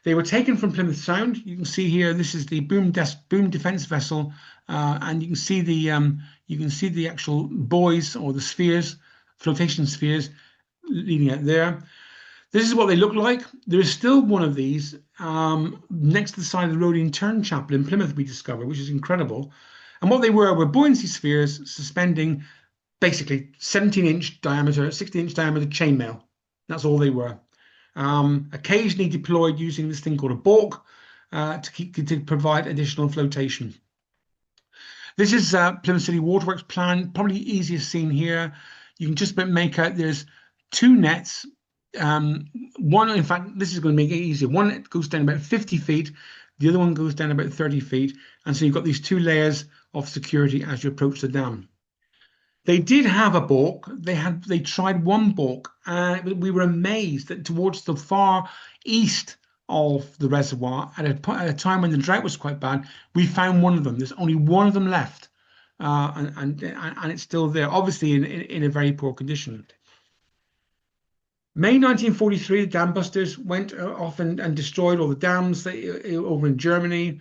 They were taken from Plymouth Sound. You can see here, this is the boom defense vessel, and you can see the actual buoys, or the spheres, flotation spheres, leading out there. This is what they look like. There is still one of these next to the side of the Rodian Turn Chapel in Plymouth, we discovered, which is incredible. And what they were buoyancy spheres suspending basically 17-inch diameter, 16-inch diameter chainmail. That's all they were. Occasionally deployed using this thing called a balk to provide additional flotation. This is Plymouth City Waterworks plan, probably easiest seen here. You can just make out there's two nets. One, in fact, this is going to make it easier. One net goes down about 50 feet, the other one goes down about 30 feet. And so you've got these two layers of security as you approach the dam. They did have a balk. They tried one balk, and we were amazed that towards the far east of the reservoir, at a time when the drought was quite bad, we found one of them. There's only one of them left, and it's still there, obviously in a very poor condition. May 1943, the dam busters went off and destroyed all the dams over in Germany.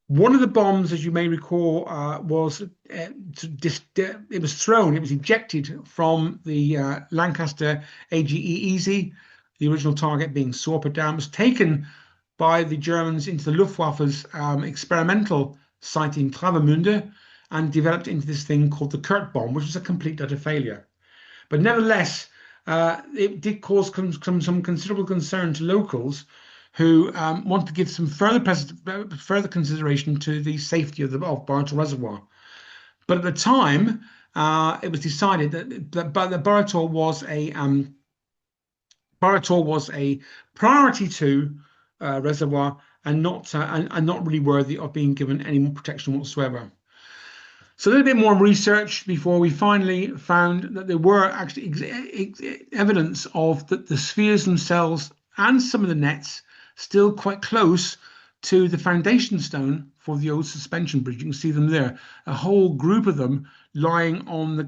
One of the bombs, as you may recall, it was ejected from the Lancaster AGE Easy, the original target being Sorpe Dam. It was taken by the Germans into the Luftwaffe's experimental site in Travemünde and developed into this thing called the Kurt bomb, which was a complete utter failure. But nevertheless, it did cause some considerable concern to locals who want to give some further consideration to the safety of Boratol Reservoir. But at the time, it was decided that Boratol was a priority 2 reservoir, and not really worthy of being given any more protection whatsoever. So a little bit more research before we finally found that there were actually evidence of the spheres themselves and some of the nets still quite close to the foundation stone for the old suspension bridge. You can see them there, a whole group of them lying on the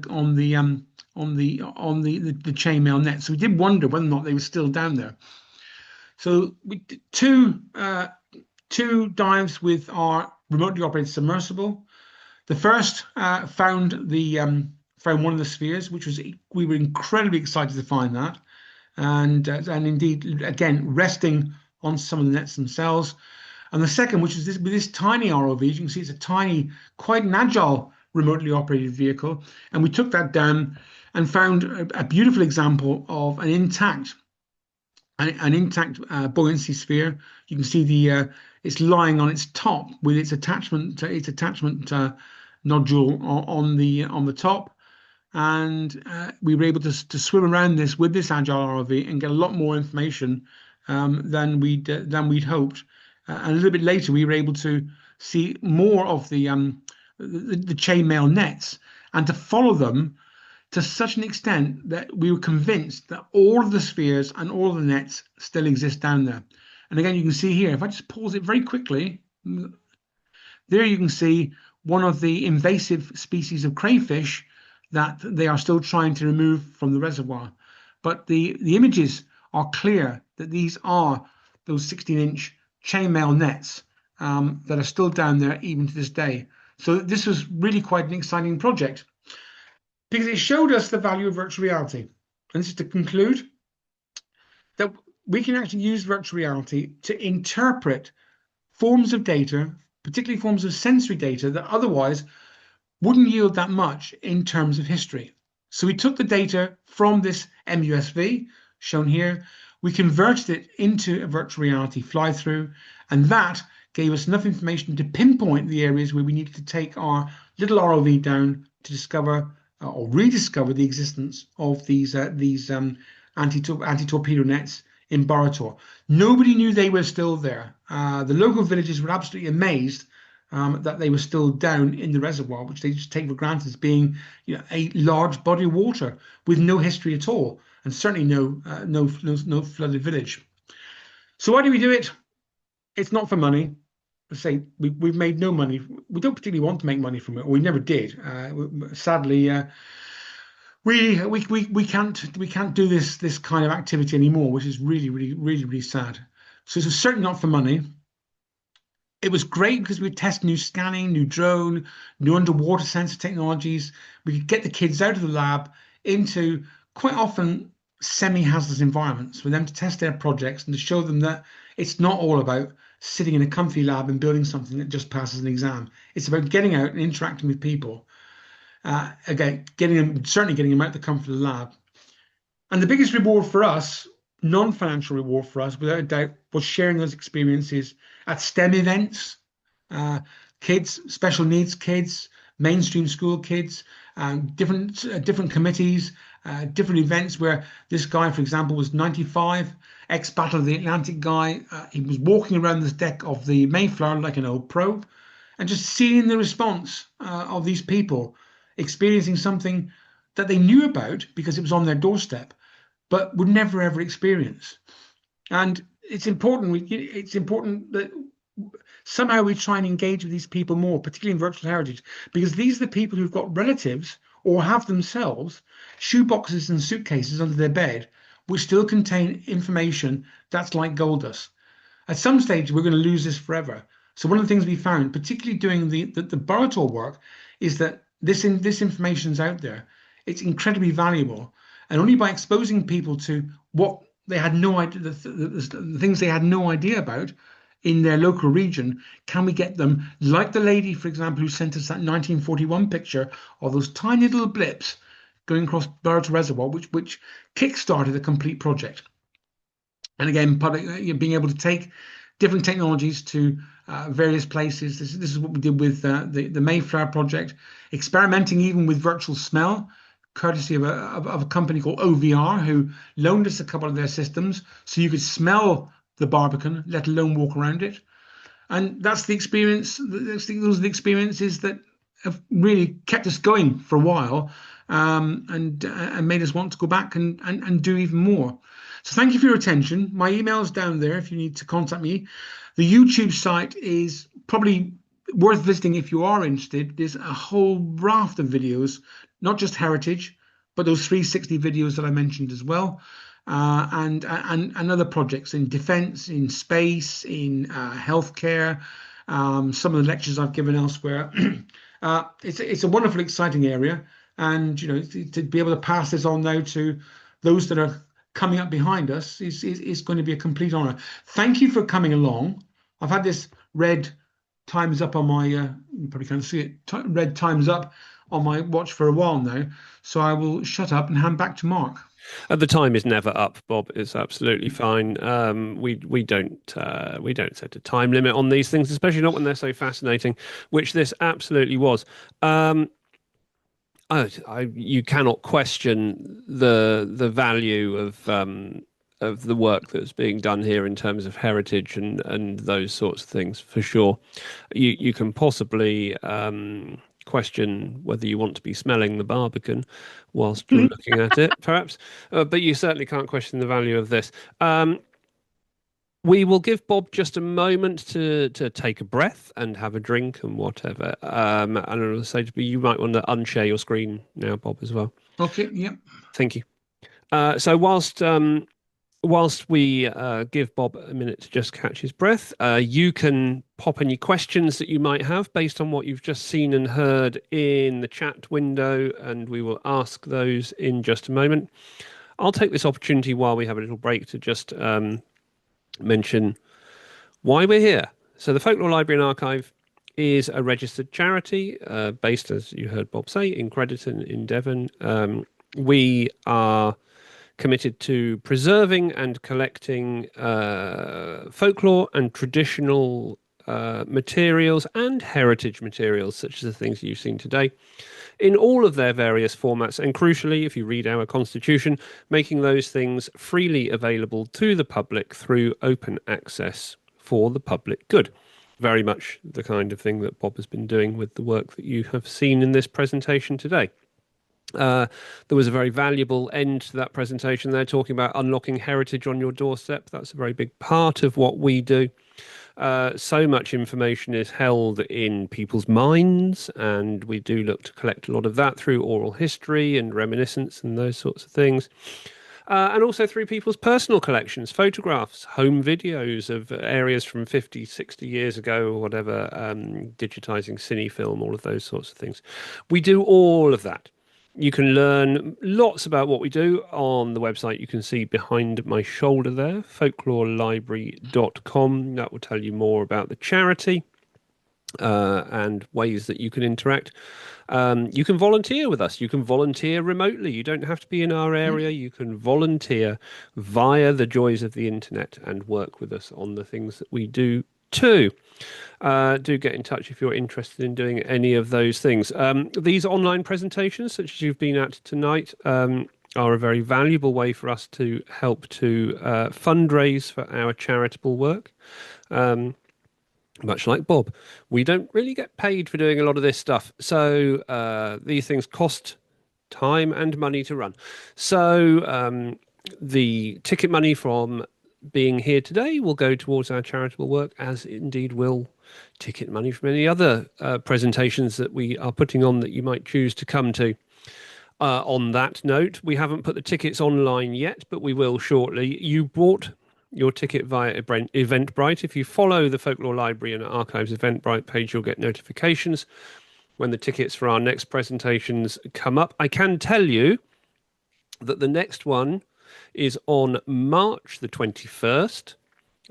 chainmail net. So we did wonder whether or not they were still down there. So we did two dives with our remotely operated submersible. The first found one of the spheres, which was, we were incredibly excited to find that, and indeed again resting on some of the nets themselves. And the second, which is this tiny ROV, as you can see, it's a tiny, quite an agile remotely operated vehicle, and we took that down and found a beautiful example of an intact buoyancy sphere. You can see it's lying on its top with its attachment nodule on the top, and we were able to swim around this with this agile ROV and get a lot more information than we'd hoped. And a little bit later, we were able to see more of the chainmail nets and to follow them to such an extent that we were convinced that all of the spheres and all of the nets still exist down there. And again, you can see here, if I just pause it very quickly, there you can see one of the invasive species of crayfish that they are still trying to remove from the reservoir. But the images are clear that these are those 16-inch chainmail nets that are still down there even to this day. So this was really quite an exciting project because it showed us the value of virtual reality. And this is to conclude that we can actually use virtual reality to interpret forms of data, particularly forms of sensory data that otherwise wouldn't yield that much in terms of history. So we took the data from this MUSV shown here. We converted it into a virtual reality fly through, and that gave us enough information to pinpoint the areas where we needed to take our little ROV down to discover or rediscover the existence of these anti-torpedo nets in Barator. Nobody knew they were still there. The local villagers were absolutely amazed that they were still down in the reservoir, which they just take for granted as being, a large body of water with no history at all, and certainly no flooded village. So why do we do it? It's not for money. I say we've made no money. We don't particularly want to make money from it, or we never did. Sadly, we can't do this kind of activity anymore, which is really sad. So it's certainly not for money. It was great because we test new scanning, new drone, new underwater sensor technologies. We could get the kids out of the lab into quite often semi-hazardous environments for them to test their projects and to show them that it's not all about sitting in a comfy lab and building something that just passes an exam. It's about getting out and interacting with people. Again, certainly getting them out the comfort of the lab. And the biggest reward for us, non-financial reward for us, without a doubt, was sharing those experiences at STEM events, kids, special needs kids, mainstream school kids, different committees, different events where this guy, for example, was 95, ex-Battle of the Atlantic guy. He was walking around this deck of the Mayflower like an old pro, and just seeing the response of these people experiencing something that they knew about because it was on their doorstep, but would never ever experience. And it's important. It's important that somehow we try and engage with these people more, particularly in virtual heritage, because these are the people who've got relatives or have themselves shoeboxes and suitcases under their bed, which still contain information that's like gold dust. At some stage, we're going to lose this forever. So one of the things we found, particularly doing the Barator work, is that this information is out there. It's incredibly valuable, and only by exposing people to what they had no idea, the things they had no idea about in their local region, can we get them, like the lady, for example, who sent us that 1941 picture of those tiny little blips going across Barator Reservoir, which kick-started a complete project. And again, being able to take different technologies to various places. This is what we did with the Mayflower project, experimenting even with virtual smell, courtesy of a company called OVR, who loaned us a couple of their systems so you could smell the Barbican, let alone walk around it. And that's the experience. Those are the experiences that have really kept us going for a while, and made us want to go back and do even more. So thank you for your attention. My email is down there if you need to contact me. The YouTube site is probably worth visiting if you are interested. There's a whole raft of videos, not just heritage, but those 360 videos that I mentioned as well, and other projects in defence, in space, in healthcare. Some of the lectures I've given elsewhere. It's a wonderful, exciting area, and to be able to pass this on now to those that are coming up behind us is going to be a complete honor. Thank you for coming along. I've had this red times up on my, you probably can't see it, red times up on my watch for a while now. So I will shut up and hand back to Mark. The time is never up, Bob. It's absolutely fine. We don't set a time limit on these things, especially not when they're so fascinating, which this absolutely was. You cannot question the value of the work that's being done here in terms of heritage and those sorts of things, for sure. You can possibly question whether you want to be smelling the Barbican whilst you're looking at it, perhaps, but you certainly can't question the value of this. We will give Bob just a moment to take a breath and have a drink and whatever. And I'll say to you might want to unshare your screen now, Bob, as well. Okay, yep. Thank you. So whilst we give Bob a minute to just catch his breath, you can pop any questions that you might have based on what you've just seen and heard in the chat window, and we will ask those in just a moment. I'll take this opportunity while we have a little break to just mention why we're here. So the Folklore Library and Archive is a registered charity based, as you heard Bob say, in Crediton in Devon. We are committed to preserving and collecting folklore and traditional materials and heritage materials, such as the things you've seen today, in all of their various formats. And crucially, if you read our constitution, making those things freely available to the public through open access for the public good. Very much the kind of thing that Bob has been doing with the work that you have seen in this presentation today. There was a very valuable end to that presentation there, talking about unlocking heritage on your doorstep. That's a very big part of what we do. So much information is held in people's minds, and we do look to collect a lot of that through oral history and reminiscence and those sorts of things. And also through people's personal collections, photographs, home videos of areas from 50, 60 years ago or whatever, digitizing cine film, all of those sorts of things. We do all of that. You can learn lots about what we do on the website. You can see behind my shoulder there, folklorelibrary.com. That will tell you more about the charity and ways that you can interact. You can volunteer with us. You can volunteer remotely. You don't have to be in our area. You can volunteer via the joys of the internet and work with us on the things that we do too. Do get in touch if you're interested in doing any of those things. These online presentations, such as you've been at tonight, are a very valuable way for us to help to fundraise for our charitable work. Much like Bob, we don't really get paid for doing a lot of this stuff. So these things cost time and money to run. So the ticket money from being here today will go towards our charitable work, as indeed will ticket money from any other presentations that we are putting on that you might choose to come to. On that note, we haven't put the tickets online yet, but we will shortly. You bought your ticket via Eventbrite. If you follow the Folklore Library and Archives Eventbrite page, you'll get notifications when the tickets for our next presentations come up. I can tell you that the next one is on March the 21st.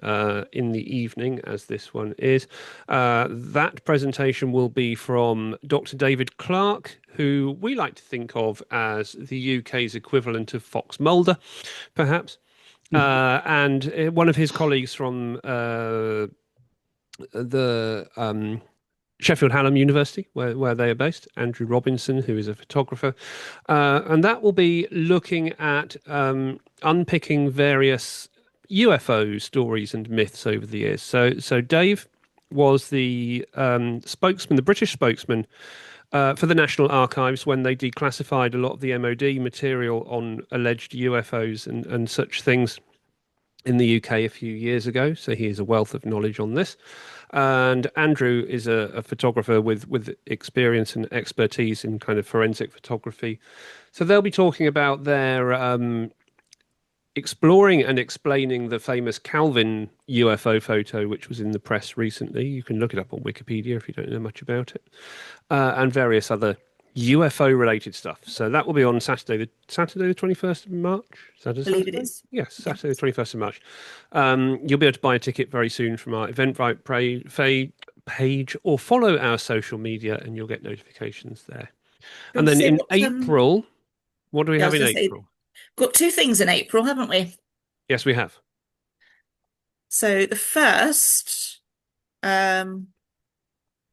In the evening, as this one is. That presentation will be from Dr. David Clarke, who we like to think of as the UK's equivalent of Fox Mulder, perhaps. And one of his colleagues from the Sheffield Hallam University, where they are based, Andrew Robinson, who is a photographer. And that will be looking at unpicking various UFO stories and myths over the years. So Dave was the spokesman, the British spokesman for the National Archives when they declassified a lot of the MOD material on alleged UFOs and such things in the UK a few years ago. So he has a wealth of knowledge on this. And Andrew is a photographer with experience and expertise in kind of forensic photography. So they'll be talking about their exploring and explaining the famous Calvin UFO photo, which was in the press recently. You can look it up on Wikipedia if you don't know much about it, and various other UFO-related stuff. So that will be on Saturday the 21st of March. Saturday, I believe it is. Yes, Saturday the 21st of March. You'll be able to buy a ticket very soon from our Eventbrite page, or follow our social media, and you'll get notifications there. And then in April, what do we have in April? Got two things in April, haven't we? Yes, we have. So the first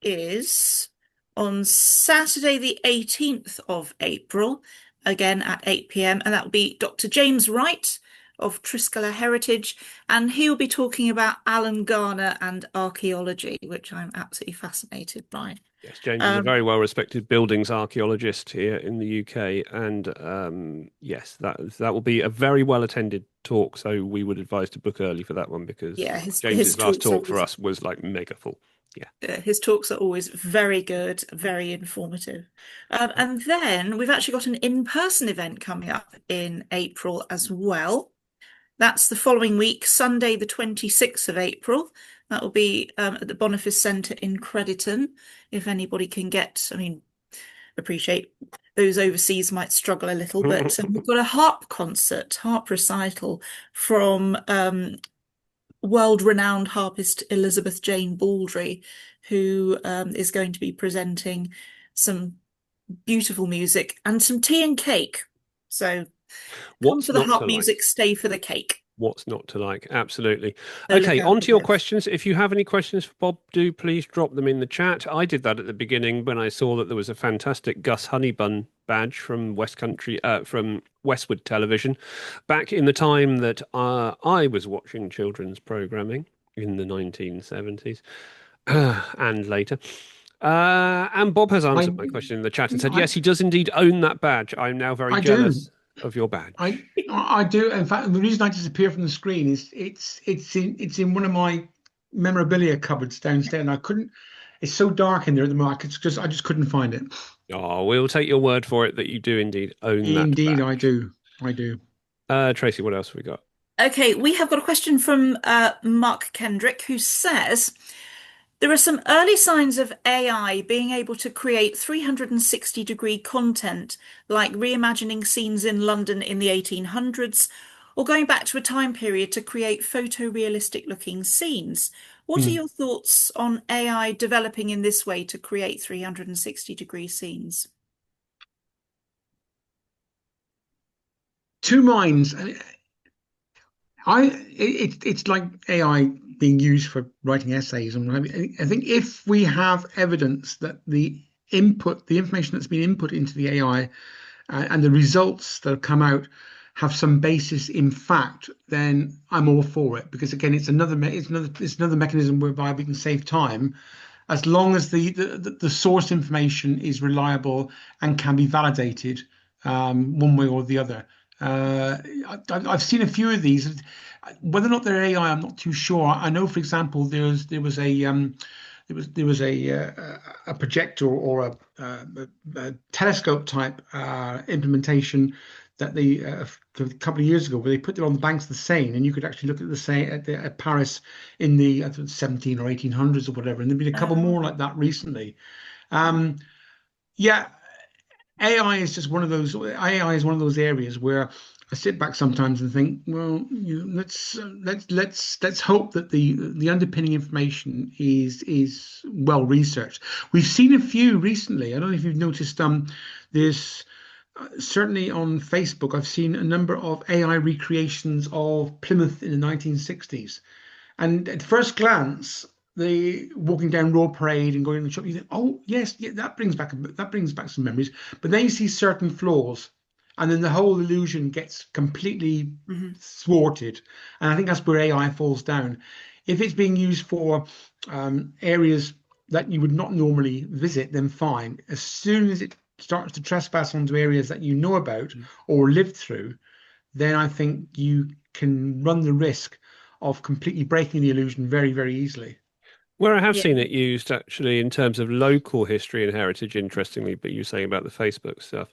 is on Saturday, the 18th of April, again at 8 p.m. And that will be Dr. James Wright of Triskeller Heritage. And he'll be talking about Alan Garner and archaeology, which I'm absolutely fascinated by. Yes, James is a very well-respected buildings archaeologist here in the UK, and yes, that will be a very well-attended talk. So we would advise to book early for that one, because James's last talk for us was like mega full. Yeah, his talks are always very good, very informative. And then we've actually got an in-person event coming up in April as well. That's the following week, Sunday, the 26th of April. That will be at the Boniface Centre in Crediton. If anybody can get, appreciate those overseas might struggle a little, but we've got a harp recital from world-renowned harpist Elizabeth Jane Baldry, who is going to be presenting some beautiful music and some tea and cake. So come What's for the not harp to like? music, stay for the cake. What's not to like? Absolutely. So look Okay, out on for to your this. questions. If you have any questions for Bob, do please drop them in the chat. I did that at the beginning when I saw that there was a fantastic Gus Honeybun badge from from Westwood Television, back in the time that I was watching children's programming in the 1970s and later. And Bob has I answered my question in the chat and said, I yes, he does indeed own that badge. I'm now very I do. jealous of your badge. I do. In fact, the reason I disappear from the screen is it's in one of my memorabilia cupboards downstairs, and I couldn't. It's so dark in there at the moment. I just couldn't find it. Oh, we'll take your word for it that you do indeed own that Indeed, I badge. do. I do. Tracy, what else have we got? Okay, we have got a question from Mark Kendrick, who says there are some early signs of AI being able to create 360-degree content, like reimagining scenes in London in the 1800s, or going back to a time period to create photorealistic looking scenes. What are Hmm. your thoughts on AI developing in this way to create 360-degree scenes? Two minds. It's like AI being used for writing essays, and I think if we have evidence that the information that's been input into the AI and the results that have come out have some basis in fact, then I'm all for it. Because again, it's another mechanism whereby we can save time, as long as the source information is reliable and can be validated one way or the other. I've seen a few of these. Whether or not they're AI, I'm not too sure. I know, for example, there was a projector or a telescope type implementation that a couple of years ago, where they put it on the banks of the Seine, and you could actually look at the Seine at Paris in the I think 17 or 1800s or whatever. And there've been a couple more like that recently. Um, yeah, AI is just one of those. AI is one of those areas where I sit back sometimes and think, well, let's hope that the underpinning information is well researched. We've seen a few recently. I don't know if you've noticed. There's certainly on Facebook, I've seen a number of AI recreations of Plymouth in the 1960s. And at first glance, the walking down Royal Parade and going in the shop, you think, oh yes, yeah, that brings back some memories. But then you see certain flaws, and then the whole illusion gets completely Mhm. thwarted. And I think that's where AI falls down. If it's being used for areas that you would not normally visit, then fine. As soon as it starts to trespass onto areas that you know about or lived through, then I think you can run the risk of completely breaking the illusion very, very easily. Where I have Yeah. seen it used actually in terms of local history and heritage, interestingly, but you were saying about the Facebook stuff,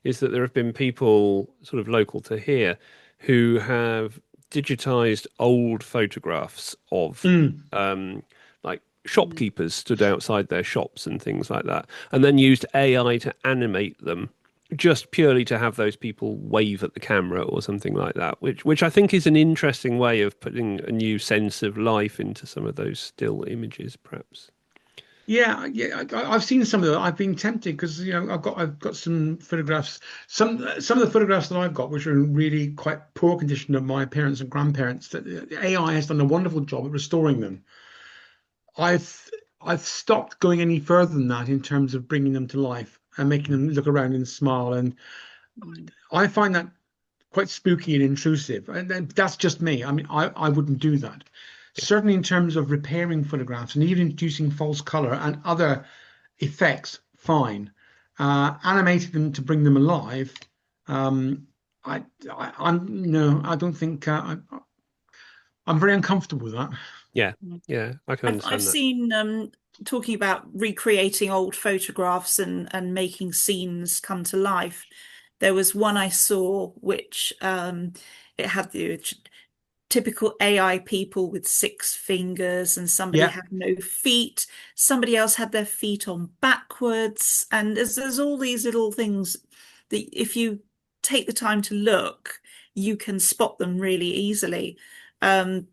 is that there have been people sort of local to here who have digitized old photographs of Mm. like shopkeepers stood outside their shops and things like that, and then used AI to animate them just purely to have those people wave at the camera or something like that, which I think is an interesting way of putting a new sense of life into some of those still images, perhaps. Yeah, yeah, I've seen some of them. I've been tempted because I've got some photographs. Some of the photographs that I've got, which are in really quite poor condition of my parents and grandparents, that the AI has done a wonderful job at restoring them. I've I've stopped going any further than that in terms of bringing them to life and making them look around and smile. And I find that quite spooky and intrusive. And that's just me. I mean, I wouldn't do that. Yeah. Certainly in terms of repairing photographs and even introducing false color and other effects, fine. Animating them to bring them alive, um, I'm no, I don't think I'm very uncomfortable with that. Yeah, yeah, I can I've understand that. seen talking about recreating old photographs and making scenes come to life. There was one I saw which it had the typical AI people with six fingers, and somebody Yeah, had no feet. Somebody else had their feet on backwards, and there's all these little things that if you take the time to look, you can spot them really easily. Um,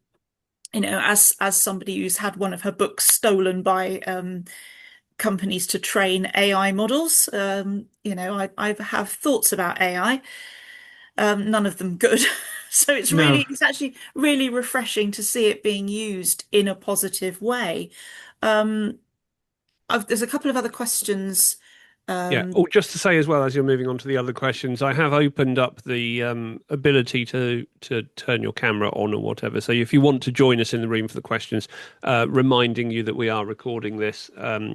as somebody who's had one of her books stolen by companies to train AI models, I have thoughts about AI. none of them good. So No. it's actually really refreshing to see it being used in a positive way. Um, there's a couple of other questions. Yeah. Um, Oh, just to say as well, as you're moving on to the other questions, I have opened up the ability to turn your camera on or whatever. So if you want to join us in the room for the questions, reminding you that we are recording this.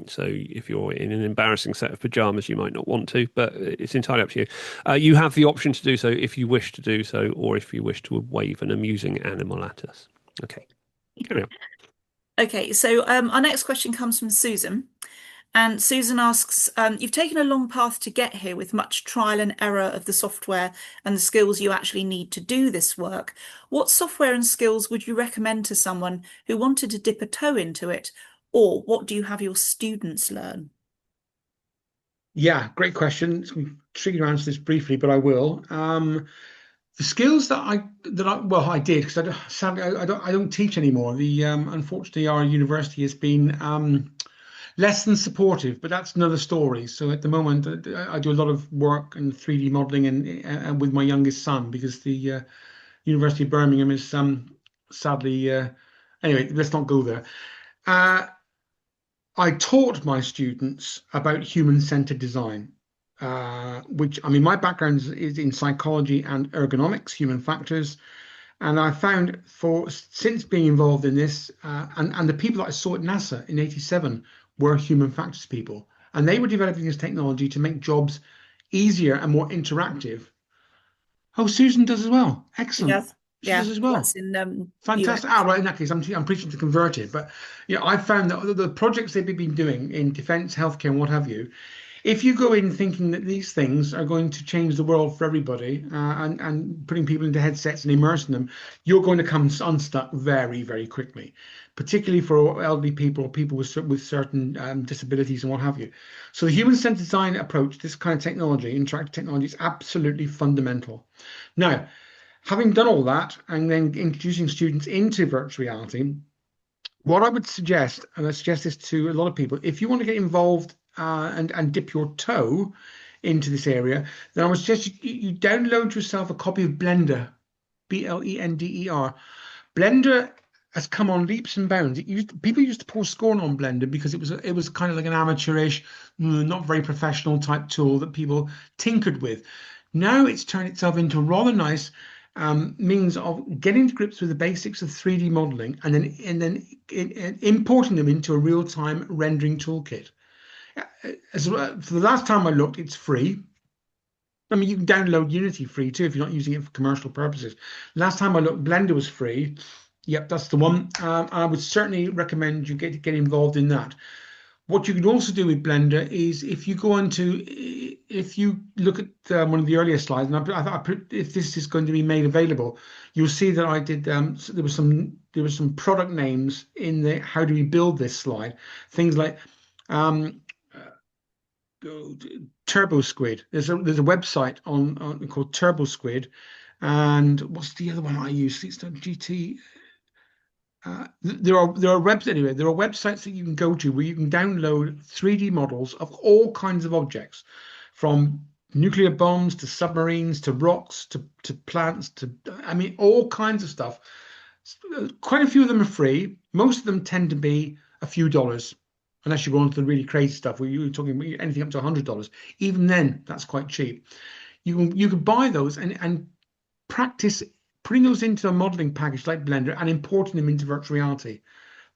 So if you're in an embarrassing set of pajamas, you might not want to, but it's entirely up to you. You have the option to do so if you wish to do so, or if you wish to wave an amusing animal at us. Okay. Carry on. okay, so our next question comes from Susan. And Susan asks, you've taken a long path to get here with much trial and error of the software and the skills you actually need to do this work. What software and skills would you recommend to someone who wanted to dip a toe into it? Or what do you have your students learn? Yeah, great question. It's tricky to answer this briefly, but I will. The skills that I did because sadly I don't teach anymore. The unfortunately our university has been less than supportive, but that's another story. So at the moment I do a lot of work in 3D modeling and with my youngest son because the University of Birmingham is sadly anyway. Let's not go there. Uh, I taught my students about human-centered design, which I mean, my background is in psychology and ergonomics, human factors, and I found for since being involved in this, and the people that I saw at NASA in '87 were human factors people, and they were developing this technology to make jobs easier and more interactive. Oh, Susan does as well. Excellent. Yes. She Yeah, does as works well. in Fantastic. Ah, UX. right. In that case, I'm preaching to converted. But I found that the projects they've been doing in defence, healthcare, and what have you, if you go in thinking that these things are going to change the world for everybody and putting people into headsets and immersing them, you're going to come unstuck very, very quickly, particularly for elderly people or people with certain disabilities and what have you. So the human-centered design approach, this kind of technology, interactive technology, is absolutely fundamental. Now, having done all that and then introducing students into virtual reality, what I would suggest, and I suggest this to a lot of people, if you want to get involved and dip your toe into this area, then I would suggest you download yourself a copy of Blender, Blender. Blender has come on leaps and bounds. People used to pour scorn on Blender because it was kind of like an amateurish, not very professional type tool that people tinkered with. Now it's turned itself into a rather nice means of getting to grips with the basics of 3D modeling and then importing them into a real-time rendering toolkit. For the last time I looked, it's free. I mean, you can download Unity free too if you're not using it for commercial purposes. Last time I looked, Blender was free. Yep, that's the one. I would certainly recommend you get involved in that. What you can also do with Blender is if you look at one of the earlier slides, and I put if this is going to be made available, you'll see that I did. So there were some product names in the how do we build this slide, things like um, Turbo Squid. There's a website on called Turbo Squid, and what's the other one I use? It's GT. There are websites that you can go to where you can download 3D models of all kinds of objects, from nuclear bombs to submarines to rocks to plants to I mean all kinds of stuff. Quite a few of them are free. Most of them tend to be a few dollars, unless you go on to the really crazy stuff where you're talking anything up to $100. Even then, that's quite cheap. You can buy those and practice putting those into a modeling package like Blender and importing them into virtual reality.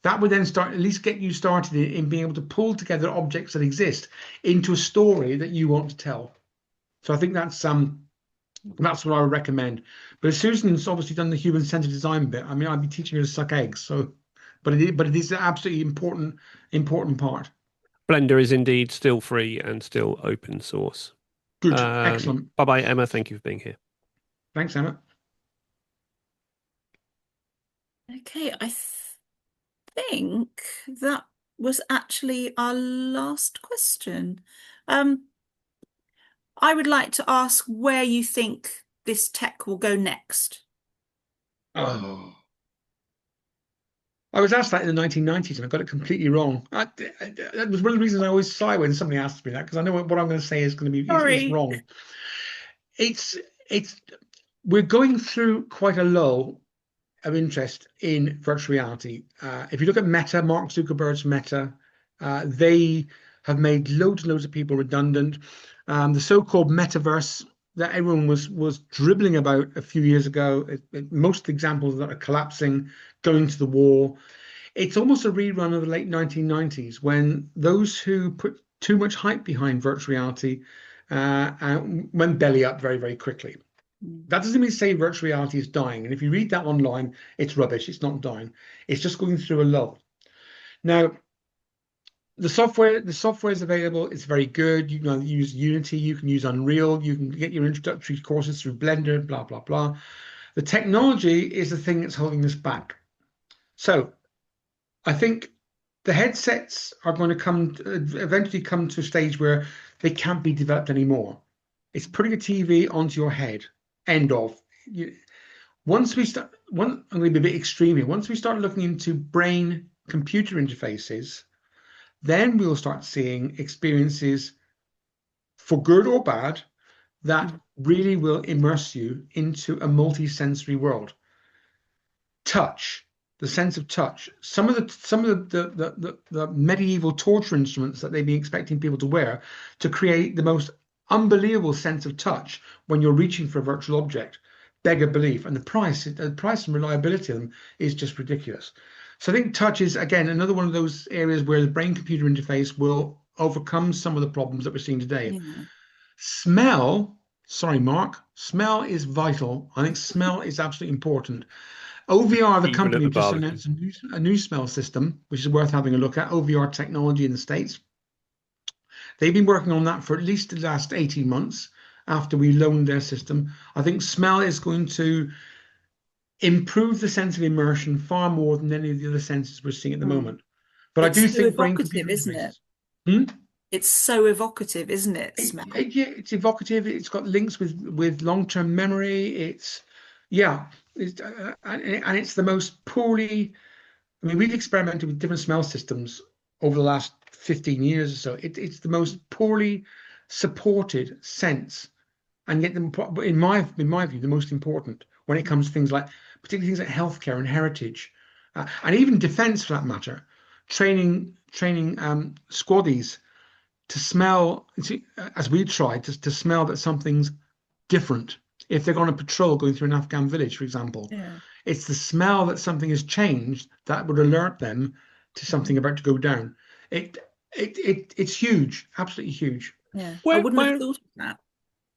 That would then start at least get you started in being able to pull together objects that exist into a story that you want to tell. So I think that's what I would recommend. But Susan's obviously done the human-centered design bit. I mean, I'd be teaching her to suck eggs. So, but it is an absolutely important part. Blender is indeed still free and still open source. Good, excellent. Bye bye, Emma. Thank you for being here. Thanks, Emma. Okay, I think that was actually our last question. Um, I would like to ask where you think this tech will go next. Oh. I was asked that in the 1990s and I got it completely wrong. That was one of the reasons I always sigh when somebody asks me that because I know what I'm going to say is going to be is Sorry. wrong. It's we're going through quite a lull of interest in virtual reality. If you look at Meta, Mark Zuckerberg's Meta, they have made loads and loads of people redundant. The so-called metaverse that everyone was dribbling about a few years ago, most examples that are collapsing, going to the wall. It's almost a rerun of the late 1990s when those who put too much hype behind virtual reality went belly up very, very quickly. That doesn't mean to say virtual reality is dying. And if you read that online, it's rubbish. It's not dying. It's just going through a lull. Now, the software is available. It's very good. You can use Unity. You can use Unreal. You can get your introductory courses through Blender, blah, blah, blah. The technology is the thing that's holding us back. So I think the headsets are going to eventually come to a stage where they can't be developed anymore. It's putting a TV onto your head. End of. Once we start, I'm going to be a bit extreme here. Once we start looking into brain-computer interfaces, then we'll start seeing experiences, for good or bad, that really will immerse you into a multi-sensory world. Touch, the sense of touch. Some of the medieval torture instruments that they've been expecting people to wear to create the most unbelievable sense of touch when you're reaching for a virtual object beggar belief, and the price and reliability of them is just ridiculous. So I think touch is again another one of those areas where the brain computer interface will overcome some of the problems that we're seeing today. Smell, sorry Mark, smell is vital. I think smell is absolutely important. OVR, the Even at company, the just barbecue. announced a new smell system, which is worth having a look at. OVR technology in the States. They've been working on that for at least the last 18 months after we loaned their system. I think smell is going to improve the sense of immersion far more than any of the other senses we're seeing at the moment. But I It's do so think brain evocative, computer isn't it? interfaces. It's so evocative, isn't it? Smell. Yeah, it's evocative. It's got links with long-term memory. Yeah, and it's the most poorly. I mean, we've experimented with different smell systems over the last 15 years or so. It's the most poorly supported sense, and yet, in my view, the most important when it comes to things like, particularly things like healthcare and heritage, and even defence for that matter. Training squaddies to smell, as we tried to smell that something's different. If they're on a patrol going through an Afghan village, for example, Yeah. it's the smell that something has changed that would alert them to something about to go down. It's huge, absolutely huge. Yeah. I Where wouldn't have where thought of that.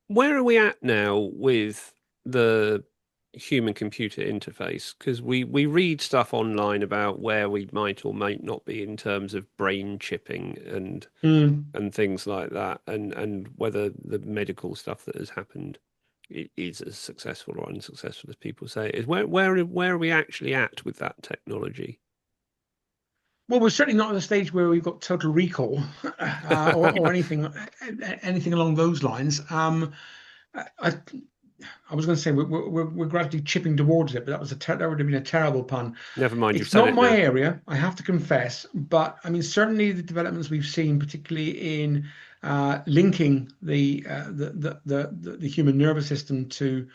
where are we at now with the human computer interface? Because we read stuff online about where we might or might not be in terms of brain chipping Mm. and things like that, and whether the medical stuff that has happened is as successful or unsuccessful as people say it is. Where are we actually at with that technology? Well, we're certainly not at the stage where we've got total recall or anything along those lines. I, I was going to say we're gradually chipping towards it, but that would have been a terrible pun. Never mind, you've It's said not it my now. area, I have to confess, but I mean certainly the developments we've seen, particularly in linking the human nervous system to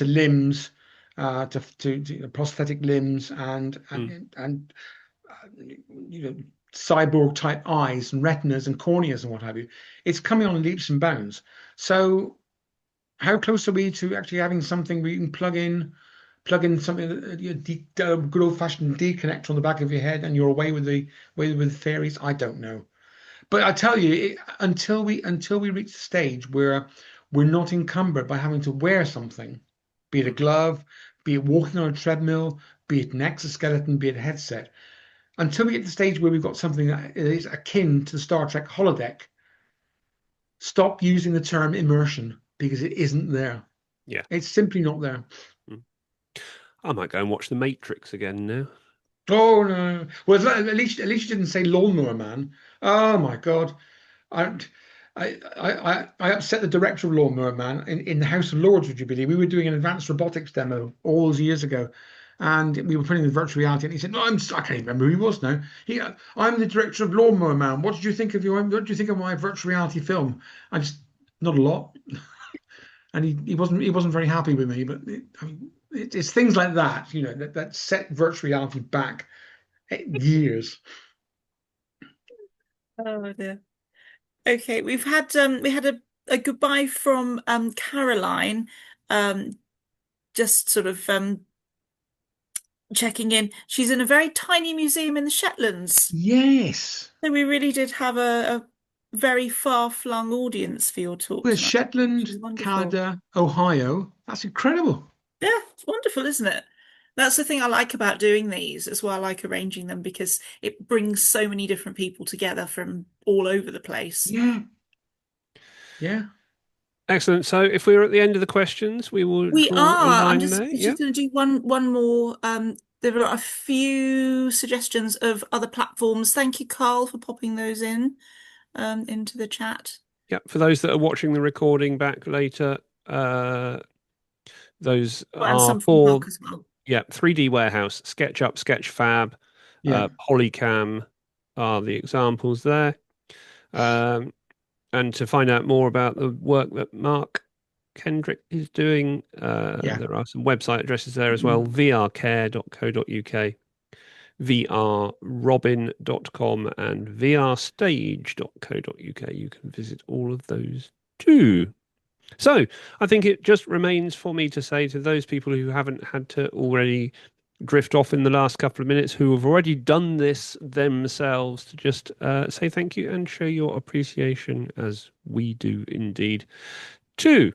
limbs, to prosthetic limbs Mm. and you know cyborg type eyes and retinas and corneas and what have you. It's coming on leaps and bounds. So how close are we to actually having something where you can plug in something good old fashioned D connector on the back of your head and you're away with fairies? I don't know, but I tell you, until we reach the stage where we're not encumbered by having to wear something, be it a Mm. glove, be it walking on a treadmill, be it an exoskeleton, be it a headset, until we get to the stage where we've got something that is akin to the Star Trek holodeck, stop using the term immersion because it isn't there. Yeah. It's simply not there. Mm. I might go and watch The Matrix again now. Oh no. Well, at least you didn't say Lawnmower Man. Oh my God. I I upset the director of Lawnmower Man in the House of Lords, would you believe? We were doing an advanced robotics demo all those years ago. And we were putting in virtual reality, and he said, "No, I can't even remember who he was now. I'm the director of Lawnmower Man. What did you think of my virtual reality film?" I just, not a lot. and he wasn't very happy with me. But I mean, it's things like that, that set virtual reality back years. Oh dear. Okay, we had a goodbye from Caroline, um, just sort of checking in. She's in a very tiny museum in the Shetlands. Yes. So we really did have a very far-flung audience for your talk With tonight, which Shetland, is wonderful. Canada, Ohio. That's incredible. Yeah, it's wonderful, isn't it? That's the thing I like about doing these as well. I like arranging them because it brings so many different people together from all over the place. Yeah. Yeah. Excellent. So if we're at the end of the questions, we will We draw a are. I'm line just there. just Yeah. going to do one more. There are a few suggestions of other platforms. Thank you, Carl, for popping those in into the chat. Yeah. For those that are watching the recording back later, those Oh, and are some from for, Mark as well. yeah, 3D Warehouse, SketchUp, Sketchfab, Yeah. Polycam are the examples there. And to find out more about the work that Mark Kendrick is doing, Yeah. there are some website addresses there as well: Mm. vrcare.co.uk, vrrobin.com, and vrstage.co.uk. You can visit all of those too. So I think it just remains for me to say to those people who haven't had to already drift off in the last couple of minutes, who have already done this themselves, to just say thank you and show your appreciation, as we do indeed, to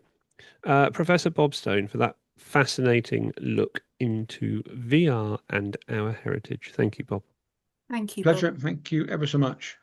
Professor Bob Stone for that fascinating look into VR and our heritage. Thank you, Bob. Thank you, Bob. Pleasure. Thank you ever so much.